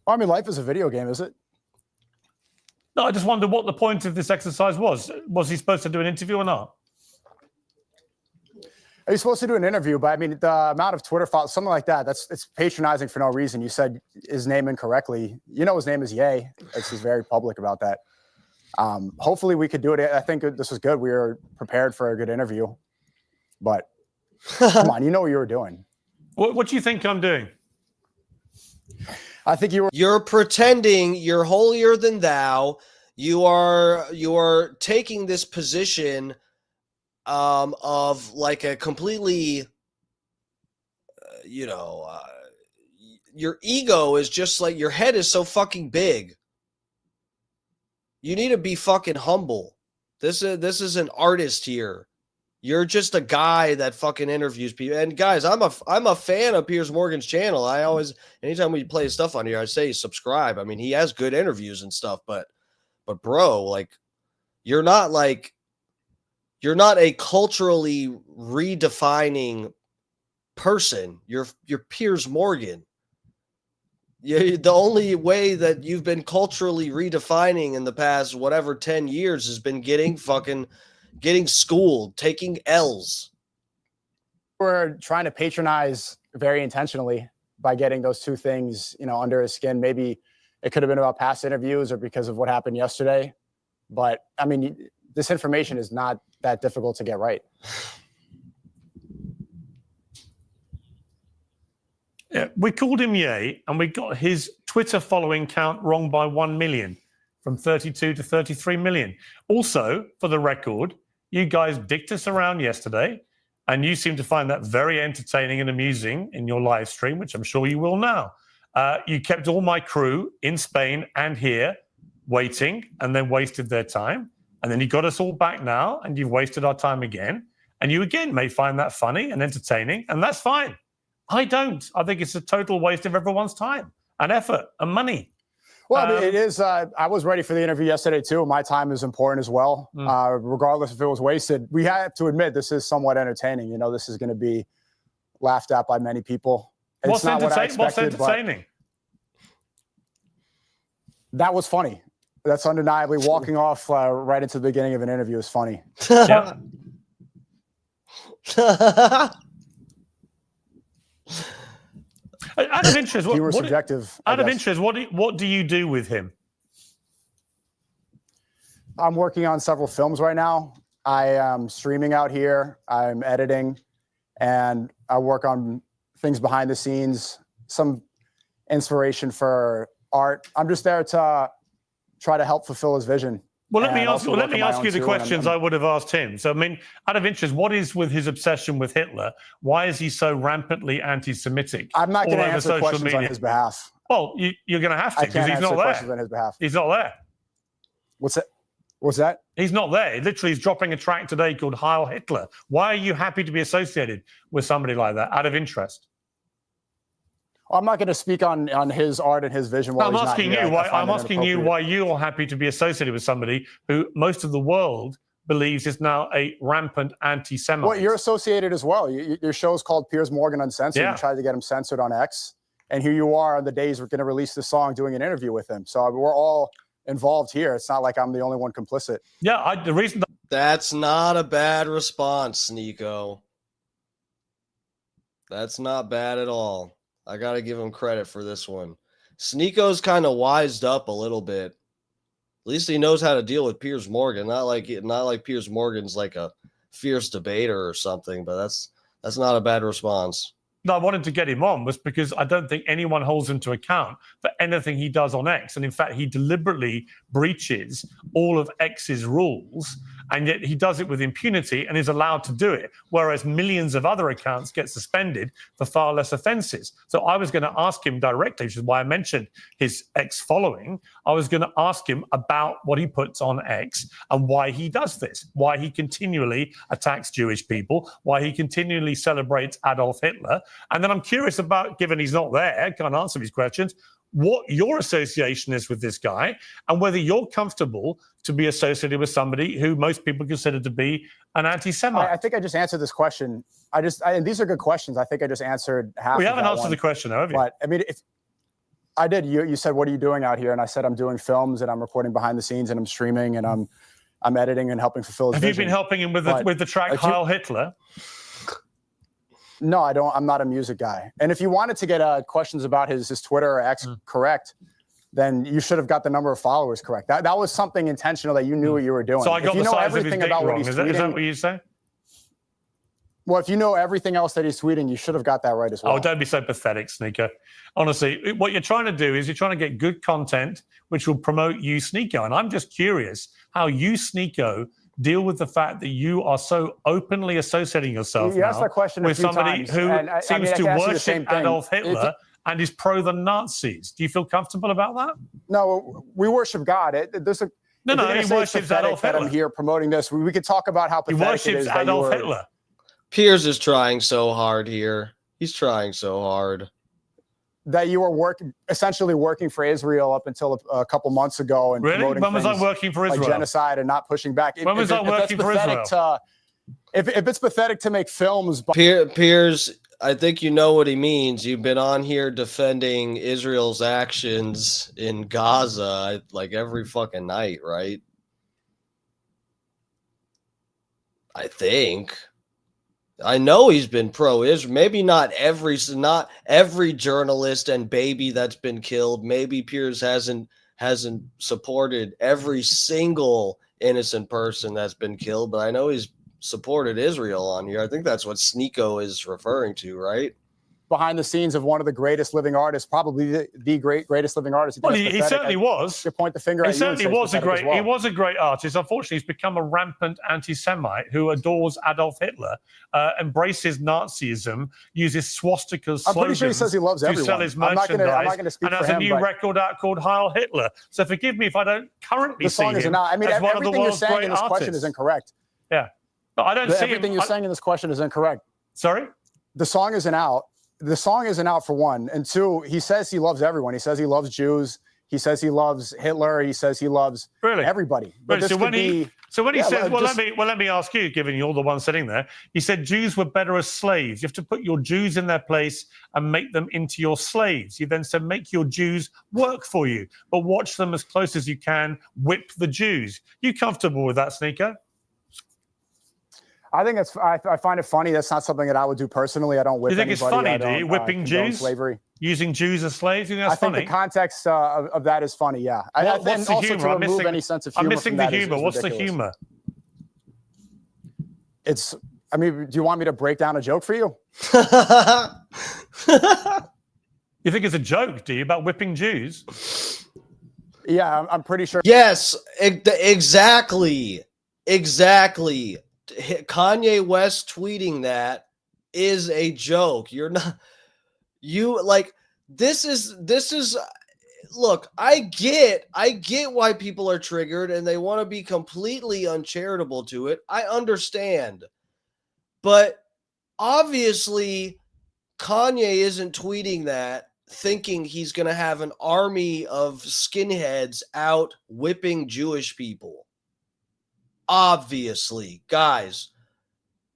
I mean, life is a video game, is it? No, I just wondered what the point of this exercise was. Was he supposed to do an interview or not? He's supposed to do an interview, but I mean, the amount of Twitter followers, something like that, it's patronizing for no reason. You said his name incorrectly. You know his name is Ye. He's very public about that. Hopefully we could do it. I think this was good. We were prepared for a good interview. But come on, you know what you were doing. What do you think I'm doing? I think you're pretending you're holier than thou. You are taking this position of like a completely your ego is just like, your head is so fucking big. You need to be fucking humble. This is an artist here. You're just a guy that fucking interviews people. And guys, I'm a fan of Piers Morgan's channel. I always, anytime we play stuff on here, I say subscribe. I mean, he has good interviews and stuff, but bro, like, you're not a culturally redefining person. You're Piers Morgan. The only way that you've been culturally redefining in the past, whatever, 10 years has been getting schooled, taking L's. We're trying to patronize very intentionally by getting those two things, under his skin. Maybe it could have been about past interviews or because of what happened yesterday. But I mean, this information is not that difficult to get right. Yeah, we called him Ye, and we got his Twitter following count wrong by 1 million, from 32 to 33 million. Also, for the record, you guys dicked us around yesterday, and you seem to find that very entertaining and amusing in your live stream, which I'm sure you will now. You kept all my crew in Spain and here waiting, and then wasted their time. And then you got us all back now, and you've wasted our time again. And you again may find that funny and entertaining, and that's fine. I don't. I think it's a total waste of everyone's time and effort and money. Well, I mean, it is. I was ready for the interview yesterday, too. My time is important as well, regardless if it was wasted. We have to admit this is somewhat entertaining. This is going to be laughed at by many people. What's entertaining? That was funny. That's undeniably walking off right into the beginning of an interview is funny. Yeah. Out of interest, Pure subjective. Out of interest, what do you do with him? I'm working on several films right now. I am streaming out here. I'm editing, and I work on things behind the scenes, some inspiration for art. I'm just there to try to help fulfill his vision. Well, let me ask you the questions I would have asked him. So, I mean, out of interest, what is with his obsession with Hitler? Why is he so rampantly anti-Semitic? I'm not going to answer questions on his behalf. Well, you're going to have to because he's not there. Questions on his behalf. He's not there. What's that? What's that? He's not there. Literally, he's dropping a track today called Heil Hitler. Why are you happy to be associated with somebody like that out of interest? I'm not going to speak on his art and his vision. I'm asking you why you're happy to be associated with somebody who most of the world believes is now a rampant anti-Semite. Well, you're associated as well. Your show is called Piers Morgan Uncensored. Yeah. You tried to get him censored on X, and here you are on the days we're going to release the song, doing an interview with him. So we're all involved here. It's not like I'm the only one complicit. Yeah, the reason that's not a bad response, Nico. That's not bad at all. I got to give him credit for this one. Sneako's kind of wised up a little bit. At least he knows how to deal with Piers Morgan. Not like Piers Morgan's like a fierce debater or something, but that's not a bad response. No, I wanted to get him on was because I don't think anyone holds him to account for anything he does on X. And in fact, he deliberately breaches all of X's rules, and yet he does it with impunity and is allowed to do it, whereas millions of other accounts get suspended for far less offenses. So I was going to ask him directly, which is why I mentioned his X following. I was going to ask him about what he puts on X and why he does this, why he continually attacks Jewish people, why he continually celebrates Adolf Hitler. And then I'm curious about, given he's not there, can't answer these questions, what your association is with this guy and whether you're comfortable to be associated with somebody who most people consider to be an anti-Semite. I think I just answered this question. And these are good questions. I think I just answered half. We haven't answered the question, have you? But I mean, if I did, you said, what are you doing out here? And I said, I'm doing films and I'm recording behind the scenes and I'm streaming and I'm editing and helping fulfill his vision. Have you been helping him with the track Heil Hitler? No, I don't. I'm not a music guy. And if you wanted to get questions about his Twitter or X correct, then you should have got the number of followers correct. That was something intentional that you knew what you were doing. So I got the size of his dick wrong. Is that what you say? Well, if you know everything else that he's tweeting, you should have got that right as well. Oh, don't be so pathetic, Sneaker. Honestly, what you're trying to do is you're trying to get good content which will promote you, Sneeko. And I'm just curious how you, Sneeko, deal with the fact that you are so openly associating yourself you asked that question with somebody who seems to worship Adolf Hitler and is pro the Nazis. Do you feel comfortable about that? No, we worship God. He worships Adolf Hitler. I'm here promoting this. We could talk about how pathetic he worships Adolf Hitler. Piers is trying so hard here. He's trying so hard. That you were essentially working for Israel up until a couple months ago, and really, when was I working for Israel? Like genocide and not pushing back. When was I working for Israel? If it's pathetic to make films, Piers, I think you know what he means. You've been on here defending Israel's actions in Gaza like every fucking night, right? I think. I know he's been pro-Israel. Maybe not every journalist and baby that's been killed. Maybe Piers hasn't supported every single innocent person that's been killed, but I know he's supported Israel on here. I think that's what Sneeko is referring to, right? Behind the scenes of one of the greatest living artists, probably the greatest living artist. Well, he certainly was. You point the finger at you. He was a great artist. Unfortunately, he's become a rampant anti-Semite who adores Adolf Hitler, embraces Nazism, uses swastikas, I'm pretty sure he says he loves everyone. To sell his merchandise, I'm not gonna speak and has for a him, new record out called Heil Hitler. So forgive me if I don't currently see him as one of the world's great in this question is incorrect. Yeah, but I don't see everything you're saying in this question is incorrect. Sorry, the song isn't out. The song isn't out, for one. And two, he says he loves everyone. He says he loves Jews. He says he loves Hitler. He says he loves everybody. But so when he says, let me ask you, given you're the one sitting there, he said Jews were better as slaves. You have to put your Jews in their place and make them into your slaves. You then said make your Jews work for you, but watch them as close as you can, whip the Jews. You comfortable with that, Sneeko? I think I find it funny. That's not something that I would do personally. I don't whip anybody. You think it's funny, do you? Whipping Jews? Slavery. using Jews as slaves. You think that's think funny? the context of that is funny. Yeah. What's and the also humor? to I'm remove missing, any sense of humor. I'm missing from the that humor. is What's the ridiculous. humor? It's. I mean, do you want me to break down a joke for you? You think it's a joke, do you, about whipping Jews? Yeah, I'm pretty sure. Yes, exactly. Exactly. Kanye West tweeting that is a joke. You're not, you like, this is, look, I get why people are triggered and they want to be completely uncharitable to it. I understand. But obviously, Kanye isn't tweeting that thinking he's going to have an army of skinheads out whipping Jewish people. Obviously, guys,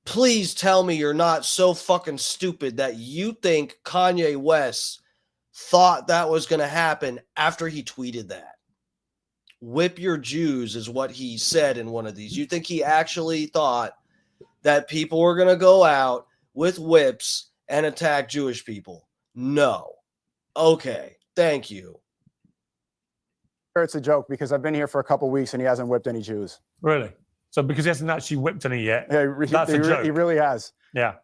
please tell me you're not so fucking stupid that you think Kanye West thought that was going to happen after he tweeted that. Whip your Jews is what he said in one of these. You think he actually thought that people were going to go out with whips and attack Jewish people? No. Okay, thank you. It's a joke because I've been here for a couple weeks and he hasn't whipped any Jews. Really? So because he hasn't actually whipped any yet, Yeah, that's a joke. He really has. Yeah.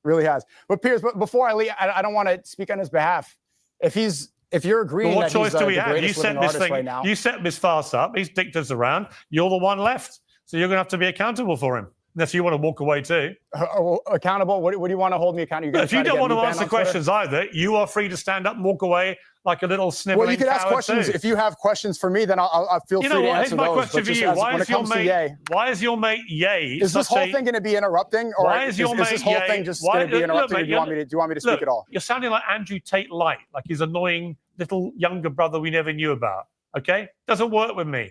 Really has. But Piers, before I leave, I don't want to speak on his behalf. If you're agreeing But what that choice he's do we the have? You greatest set living this artist thing. right now. You set this farce up. He's dicked us around. You're the one left, so you're going to have to be accountable for him. Unless you want to walk away too. Accountable? What do you want to hold me accountable? If you don't want to answer questions either, you are free to stand up and walk away like a little sniveling. Well, you can ask questions. Too. If you have questions for me, then I'll feel free to answer those. Here's my question for you. Why is your mate Ye? Is this whole thing going to be interrupting, or why is this whole thing just going to be interrupting? Or do you want me to speak at all? You're sounding like Andrew Tate Light, like his annoying little younger brother we never knew about. Okay, doesn't work with me.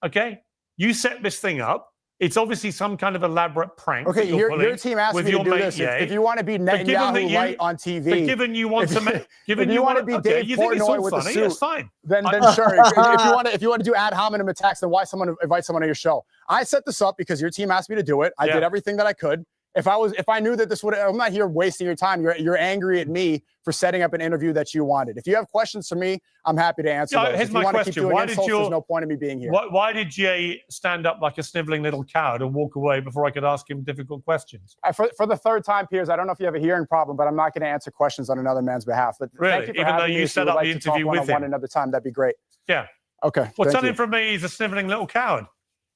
Okay, you set this thing up. It's obviously some kind of elaborate prank. Okay, your team asked me to do this. If you want to be Netanyahu Light on TV, but given you want to, given you want to be Dave Portnoy with funny, the suit, it's fine. Then sure. If you want to do ad hominem attacks, then why invite someone on your show? I set this up because your team asked me to do it. I did everything that I could. If I knew that this would, I'm not here wasting your time. You're angry at me for setting up an interview that you wanted. If you have questions for me, I'm happy to answer those. Here's if you my want question. to keep doing insults, there's no point in me being here. Why did Jay stand up like a sniveling little coward and walk away before I could ask him difficult questions? For the third time, Piers, I don't know if you have a hearing problem, but I'm not going to answer questions on another man's behalf. But really, thank you for even though you set up the interview with him another time, that'd be great. Yeah. Okay. Well, tell him from me, he's a sniveling little coward,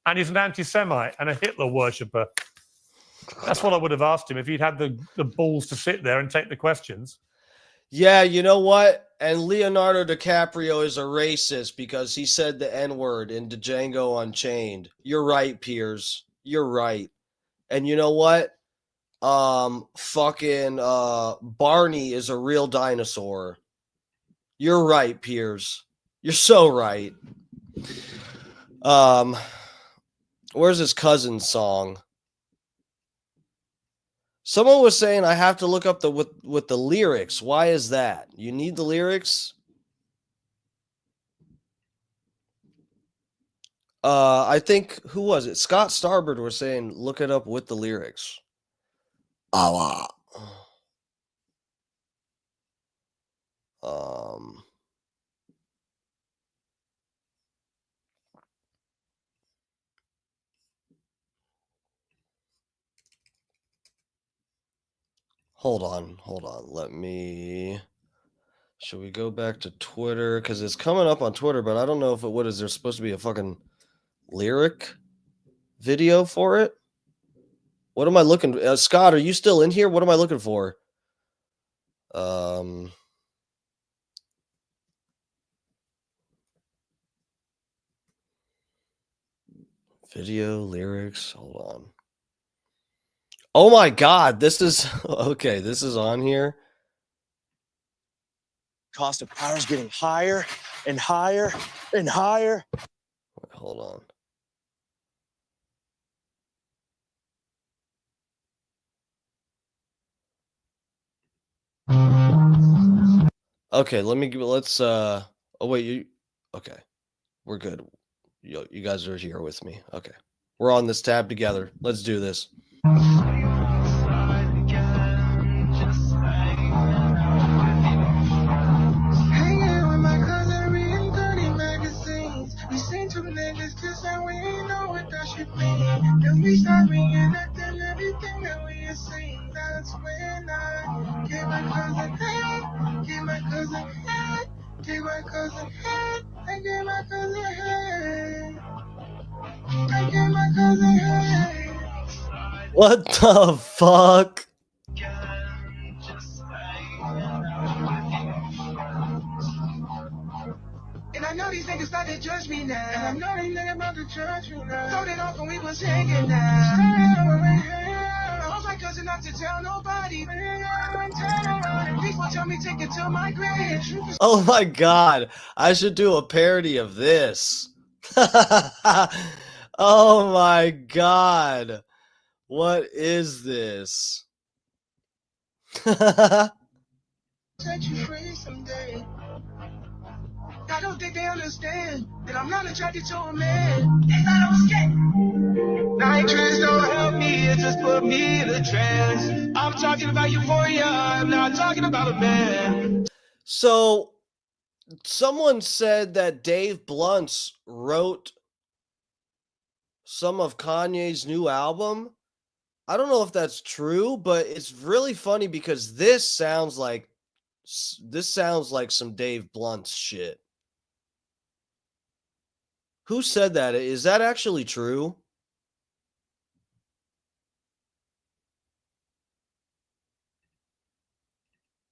and he's an anti-Semite and a Hitler worshipper. That's what I would have asked him if he'd had the balls to sit there and take the questions. Yeah, you know what? And Leonardo DiCaprio is a racist because he said the N-word in Django Unchained. You're right, Piers. You're right. And you know what? Barney is a real dinosaur. You're right, Piers. You're so right. Where's his cousin's song? Someone was saying I have to look up with the lyrics. Why is that? You need the lyrics? I think, who was it? Scott Starbird was saying look it up with the lyrics. Hold on. Should we go back to Twitter? Because it's coming up on Twitter, but I don't know if it would. Is there supposed to be a fucking lyric video for it? What am I looking for? Scott, are you still in here? What am I looking for? Video, lyrics. Hold on. Oh my God, this is okay. This is on here. Cost of power is getting higher and higher and higher. Wait, hold on. Okay, let's oh wait, okay. We're good. You guys are here with me. Okay. We're on this tab together. Let's do this. two niggas kissing, we ain't know what that shit mean. Then we start reenacting everything that we had seen. That's when I gave my cousin head, gave my cousin head, gave my cousin head, I gave my cousin head, I gave my cousin head. What the fuck? And I know these niggas start to judge me now. And I know they niggas about to judge me now. Told it off when we was hanging now. I was like cousin not to tell nobody. People tell me take it to my grave. Oh my god. I should do a parody of this. Oh my god. What is this? Set you free someday. I don't think they understand that I'm not attracted to a man. They thought I was gay. Nitrous don't help me, it just put me in a trance. I'm talking about euphoria, I'm not talking about a man. So, someone said that Dave Blunt's wrote some of Kanye's new album. I don't know if that's true, but it's really funny because this sounds like some Dave Blunt shit. Who said that? Is that actually true?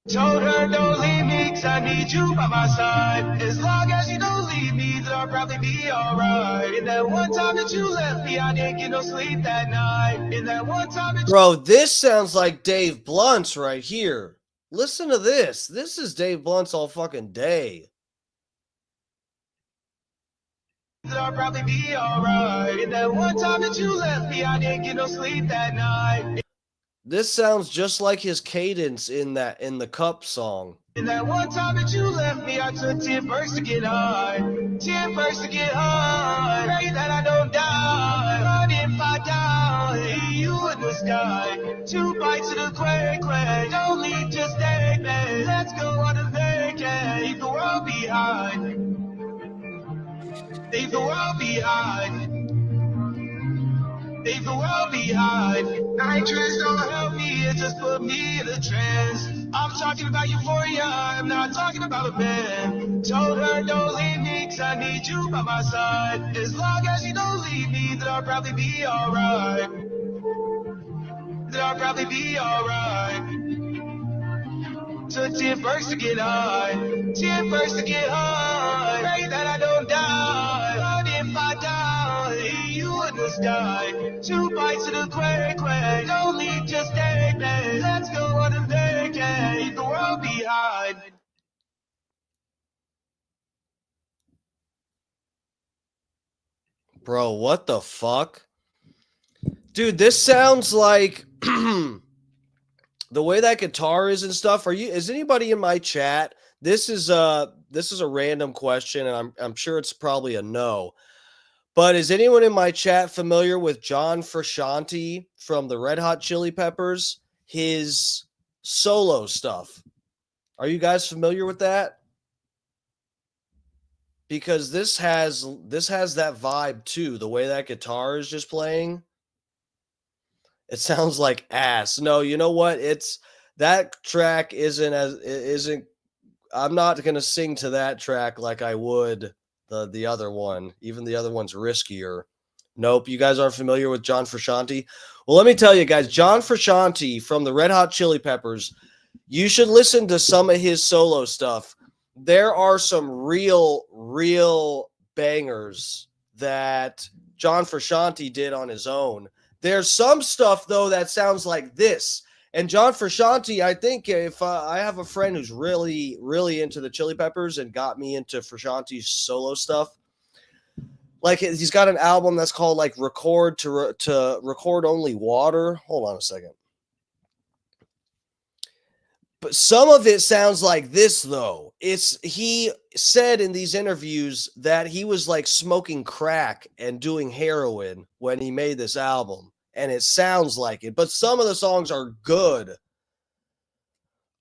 Told her don't leave me, 'cause I need you by my side. As long as you don't leave me, then I'll probably be alright. And that one time that you left me, I didn't get no sleep that night. And that one time that Bro, this sounds like Dave Blunt's right here. Listen to this. This is Dave Blunt's all fucking day. I'll probably be alright. And that one time that you left me, I didn't get no sleep that night. This sounds just like his cadence in the Cup song. And that one time that you left me, I took 10 first to get high. 10 first to get high. Pray that I don't die. But if I die, you in the sky. 2 bites of the quake. Don't leave, just stay, man. Let's go on a vacay. Leave the world behind. Leave the world behind. Leave the world behind. Nitrous don't help me, it just put me in a trance. I'm talking about euphoria, I'm not talking about a man. Told her don't leave me, 'cause I need you by my side. As long as you don't leave me, then I'll probably be alright. Then I'll probably be alright. Took 10 first to get high. 10 first to get high. Pray that I don't die. But if I die, you in the sky. 2 bites of the quake. Don't leave, just stay, man. Let's go on a vacay. Leave the world behind. Bro, what the fuck? Dude, this sounds like the way that guitar is and stuff. Is anybody in my chat? This is a random question, and I'm sure it's probably a no. But is anyone in my chat familiar with John Frusciante from the Red Hot Chili Peppers? His solo stuff. Are you guys familiar with that? Because this has that vibe too. The way that guitar is just playing. It sounds like ass. No, you know what? That track isn't. I'm not gonna sing to that track like I would the other one. Even the other one's riskier. Nope, you guys aren't familiar with John Frusciante. Well, let me tell you guys, John Frusciante from the Red Hot Chili Peppers. You should listen to some of his solo stuff. There are some real bangers that John Frusciante did on his own. There's some stuff, though, that sounds like this. And John Frusciante, I think if I have a friend who's really into the Chili Peppers and got me into Frusciante's solo stuff. Like, he's got an album that's called, like, Record to Record Only Water. Hold on a second. But some of it sounds like this, though. He said in these interviews that he was like smoking crack and doing heroin when he made this album, and it sounds like it. But some of the songs are good. It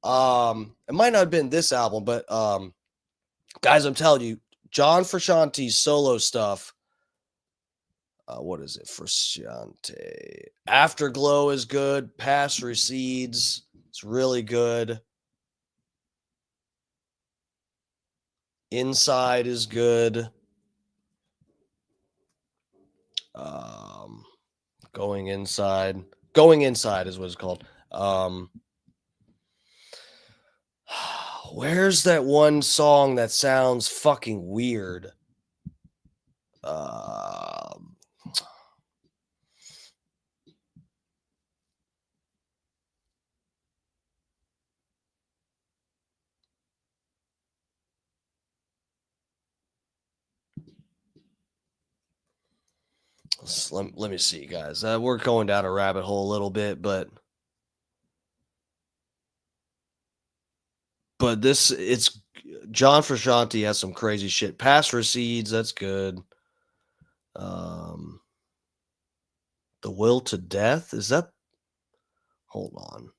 might not have been this album, but guys, I'm telling you, John Frusciante's solo stuff. What is it? Frusciante. Afterglow is good. Past Recedes. It's really good. Inside is good. Going Inside. Going Inside is what it's called. Where's that one song that sounds fucking weird? Let me see, guys. We're going down a rabbit hole a little bit, but it's John Frusciante has some crazy shit. Past Recedes, that's good. The Will to Death, is that? Hold on.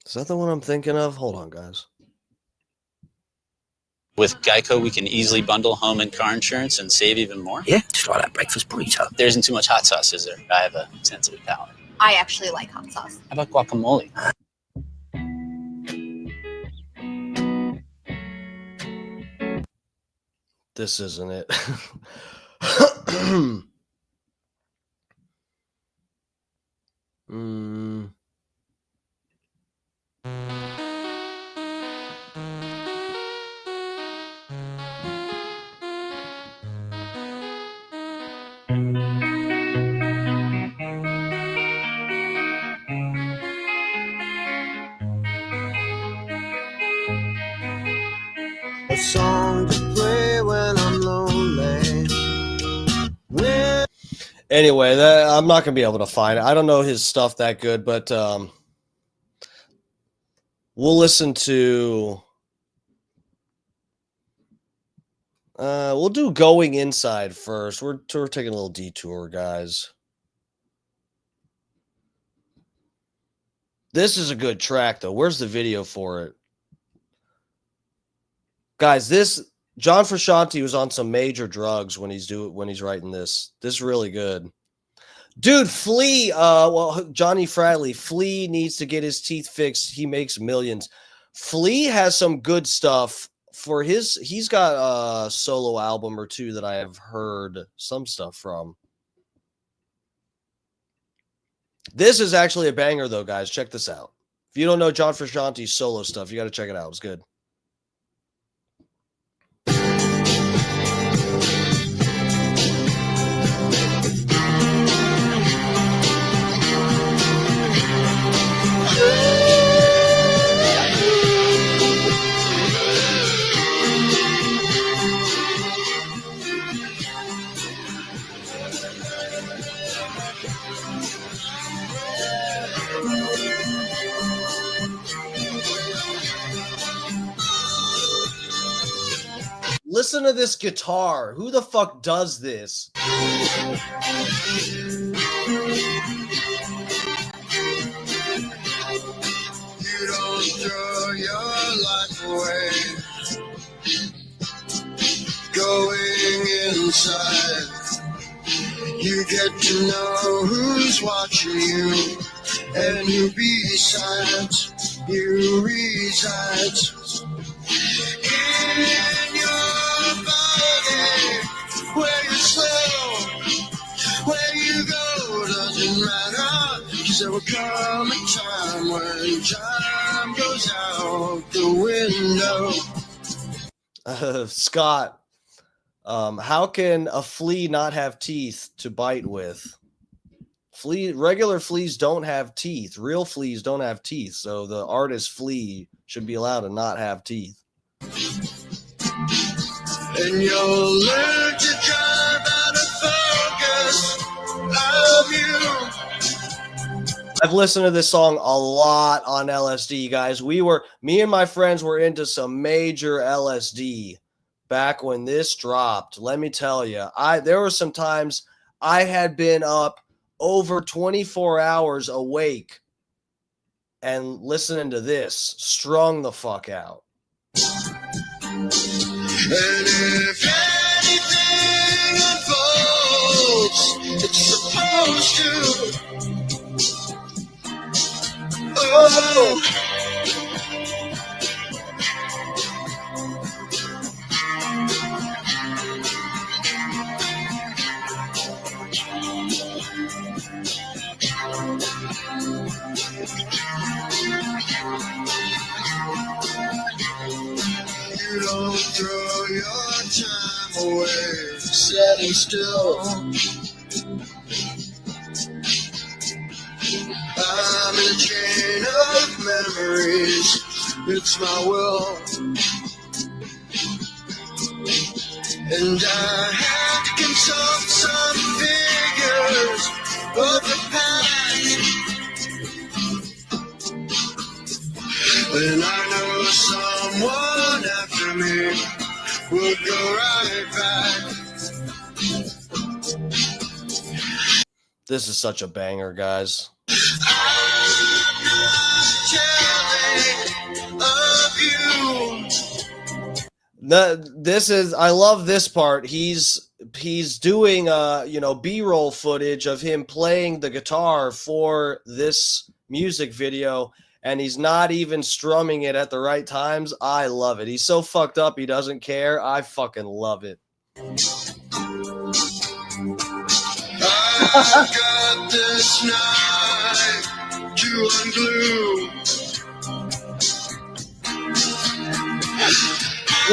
Is that the one I'm thinking of? Hold on, guys. With Geico, we can easily bundle home and car insurance and save even more. Yeah, just like that breakfast burrito. There isn't too much hot sauce, is there? I have a sensitive palate. I actually like hot sauce. How about guacamole? This isn't it. A song to play when I'm lonely. Anyway, I'm not gonna be able to find it. I don't know his stuff that good, but we'll listen to. We'll do Going Inside first. We're taking a little detour, guys. This is a good track, though. Where's the video for it? Guys, John Frusciante was on some major drugs when he's writing this. This is really good. Dude, Flea, Johnny Fradley, Flea needs to get his teeth fixed. He makes millions. Flea has some good stuff for he's got a solo album or two that I have heard some stuff from. This is actually a banger, though, guys. Check this out. If you don't know John Frusciante's solo stuff, you got to check it out. It's good. Listen to this guitar. Who the fuck does this? You don't throw your life away. Going inside, you get to know who's watching you and who besides you resides in your body. Where you slow, where you go doesn't matter, 'cause there will come a time when time goes out the window. Scott, how can a flea not have teeth to bite with? Regular fleas don't have teeth. Real fleas don't have teeth. So the artist flea should be allowed to not have teeth. And you'll learn to drive out of focus. Love you. I've listened to this song a lot on LSD, guys. Me and my friends were into some major LSD back when this dropped, let me tell you, there were some times I had been up over 24 hours awake and listening to this, strung the fuck out. And if anything unfolds, it's supposed to. Oh. You don't throw your time away sitting still. I'm in a chain of memories. It's my will. And I have to consult some figures of the past. And I know someone after me will go right back. This is such a banger, guys. I'm not telling of you. I love this part. He's doing B-roll footage of him playing the guitar for this music video, and he's not even strumming it at the right times. I love it. He's so fucked up he doesn't care. I fucking love it. I've got this knife to unglue.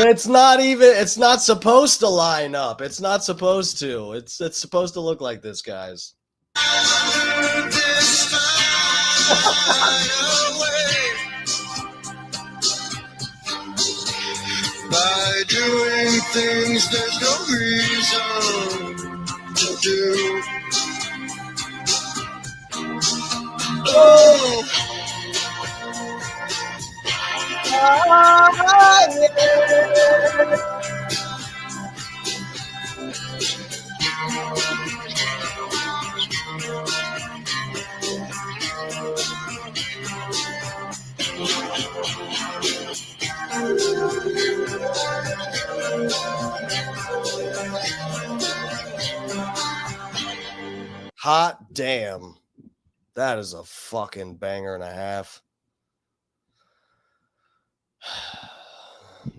It's not supposed to line up. It's not supposed to. It's supposed to look like this, guys. This away. By doing things there's no reason to do. Oh. Hot damn. That is a fucking banger and a half.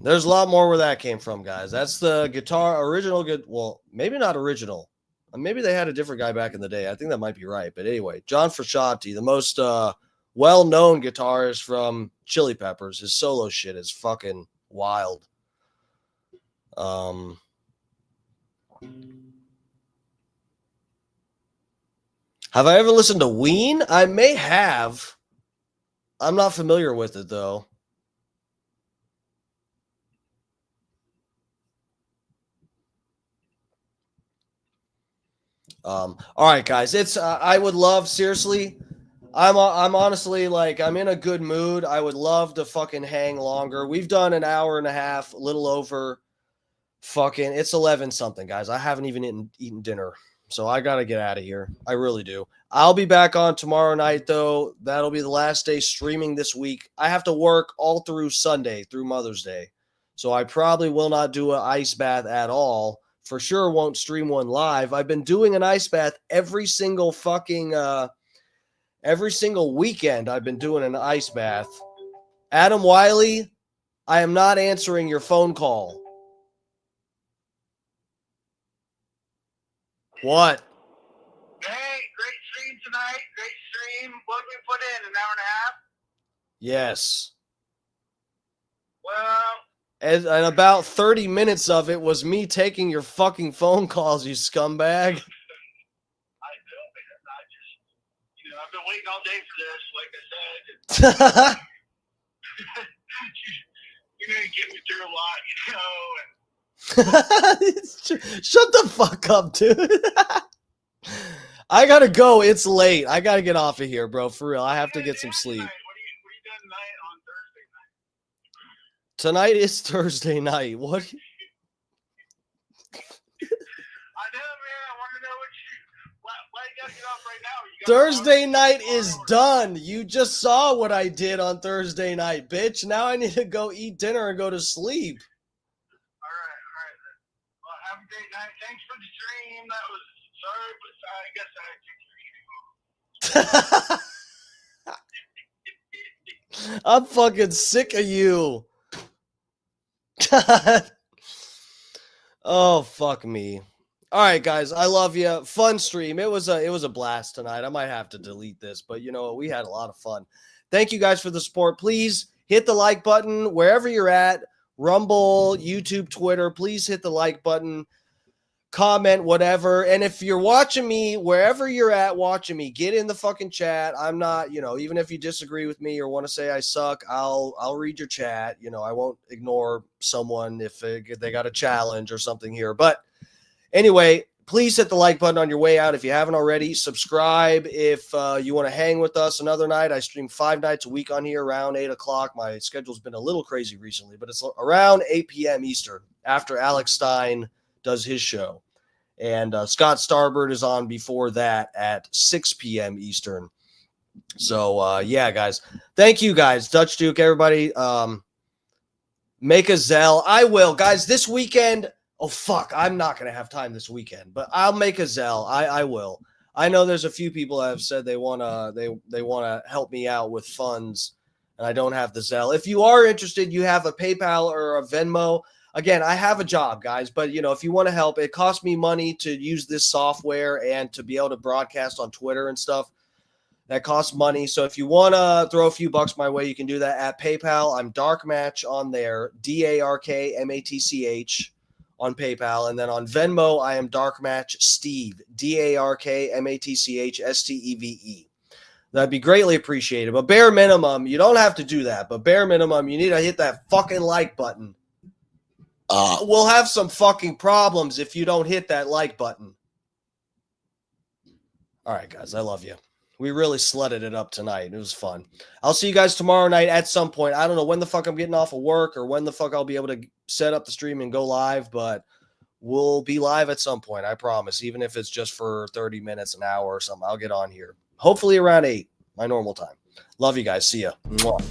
There's a lot more where that came from, guys. That's the guitar original. Well, maybe not original. Maybe they had a different guy back in the day. I think that might be right. But anyway, John Frusciante, the most well-known guitarist from Chili Peppers. His solo shit is fucking wild. Have I ever listened to Ween? I may have. I'm not familiar with it, though. All right, guys. It's I would love, seriously, I'm honestly, like, I'm in a good mood. I would love to fucking hang longer. We've done an hour and a half, a little over. Fucking, it's 11 something, guys. I haven't even eaten dinner, so I gotta get out of here. I really do. I'll be back on tomorrow night, though. That'll be the last day streaming this week. I have to work all through Sunday, through Mother's Day, so I probably will not do an ice bath at all. For sure won't stream one live. I've been doing an ice bath every single weekend. I've been doing an ice bath. Adam Wiley, I am not answering your phone call. What? Hey, great stream tonight. Great stream. What did we put in? An hour and a half? Yes. Well, And about 30 minutes of it was me taking your fucking phone calls, you scumbag. I know, man. I just, I've been waiting all day for this, like I said. You're going to get me through a lot, and Shut the fuck up, dude. I gotta go. It's late. I gotta get off of here, bro. For real. I have to get some sleep. What are you doing tonight on Thursday night? Tonight is Thursday night. What? Thursday night is done. You just saw what I did on Thursday night, bitch. Now I need to go eat dinner and go to sleep. All right. Well, have a great night. Thanks for the stream. That was sorry, but I guess I took your stream. I'm fucking sick of you. Oh, fuck me. All right, guys, I love you. Fun stream. It was a blast tonight. I might have to delete this, but you know, we had a lot of fun. Thank you guys for the support. Please hit the like button wherever you're at. Rumble, YouTube, Twitter. Please hit the like button. Comment, whatever. And if you're watching me, wherever you're at watching me, get in the fucking chat. I'm not, even if you disagree with me or want to say I suck, I'll read your chat. I won't ignore someone if they got a challenge or something here. But anyway, please hit the like button on your way out if you haven't already. Subscribe if you want to hang with us another night. I stream 5 nights a week on here around 8 o'clock. My schedule's been a little crazy recently, but it's around 8 p.m. Eastern after Alex Stein does his show. And Scott Starbird is on before that at 6 p.m. Eastern. So, yeah, guys. Thank you, guys. Dutch Duke, everybody. Make a Zelle. I will. Guys, this weekend. Oh, fuck. I'm not going to have time this weekend. But I'll make a Zelle. I will. I know there's a few people that have said they want to help me out with funds. And I don't have the Zelle. If you are interested, you have a PayPal or a Venmo. Again, I have a job, guys, but, if you want to help, it costs me money to use this software and to be able to broadcast on Twitter and stuff. That costs money. So if you want to throw a few bucks my way, you can do that at PayPal. I'm Darkmatch on there, DARKMATCH on PayPal. And then on Venmo, I am Darkmatch Steve, DARKMATCHSTEVE. That'd be greatly appreciated. But bare minimum, you don't have to do that. But bare minimum, you need to hit that fucking like button. We'll have some fucking problems if you don't hit that like button. All right, guys, I love you. We really slutted it up tonight. It was fun. I'll see you guys tomorrow night at some point. I don't know when the fuck I'm getting off of work or when the fuck I'll be able to set up the stream and go live, but we'll be live at some point, I promise. Even if it's just for 30 minutes, an hour or something, I'll get on here. Hopefully around 8, my normal time. Love you guys. See ya. Mwah.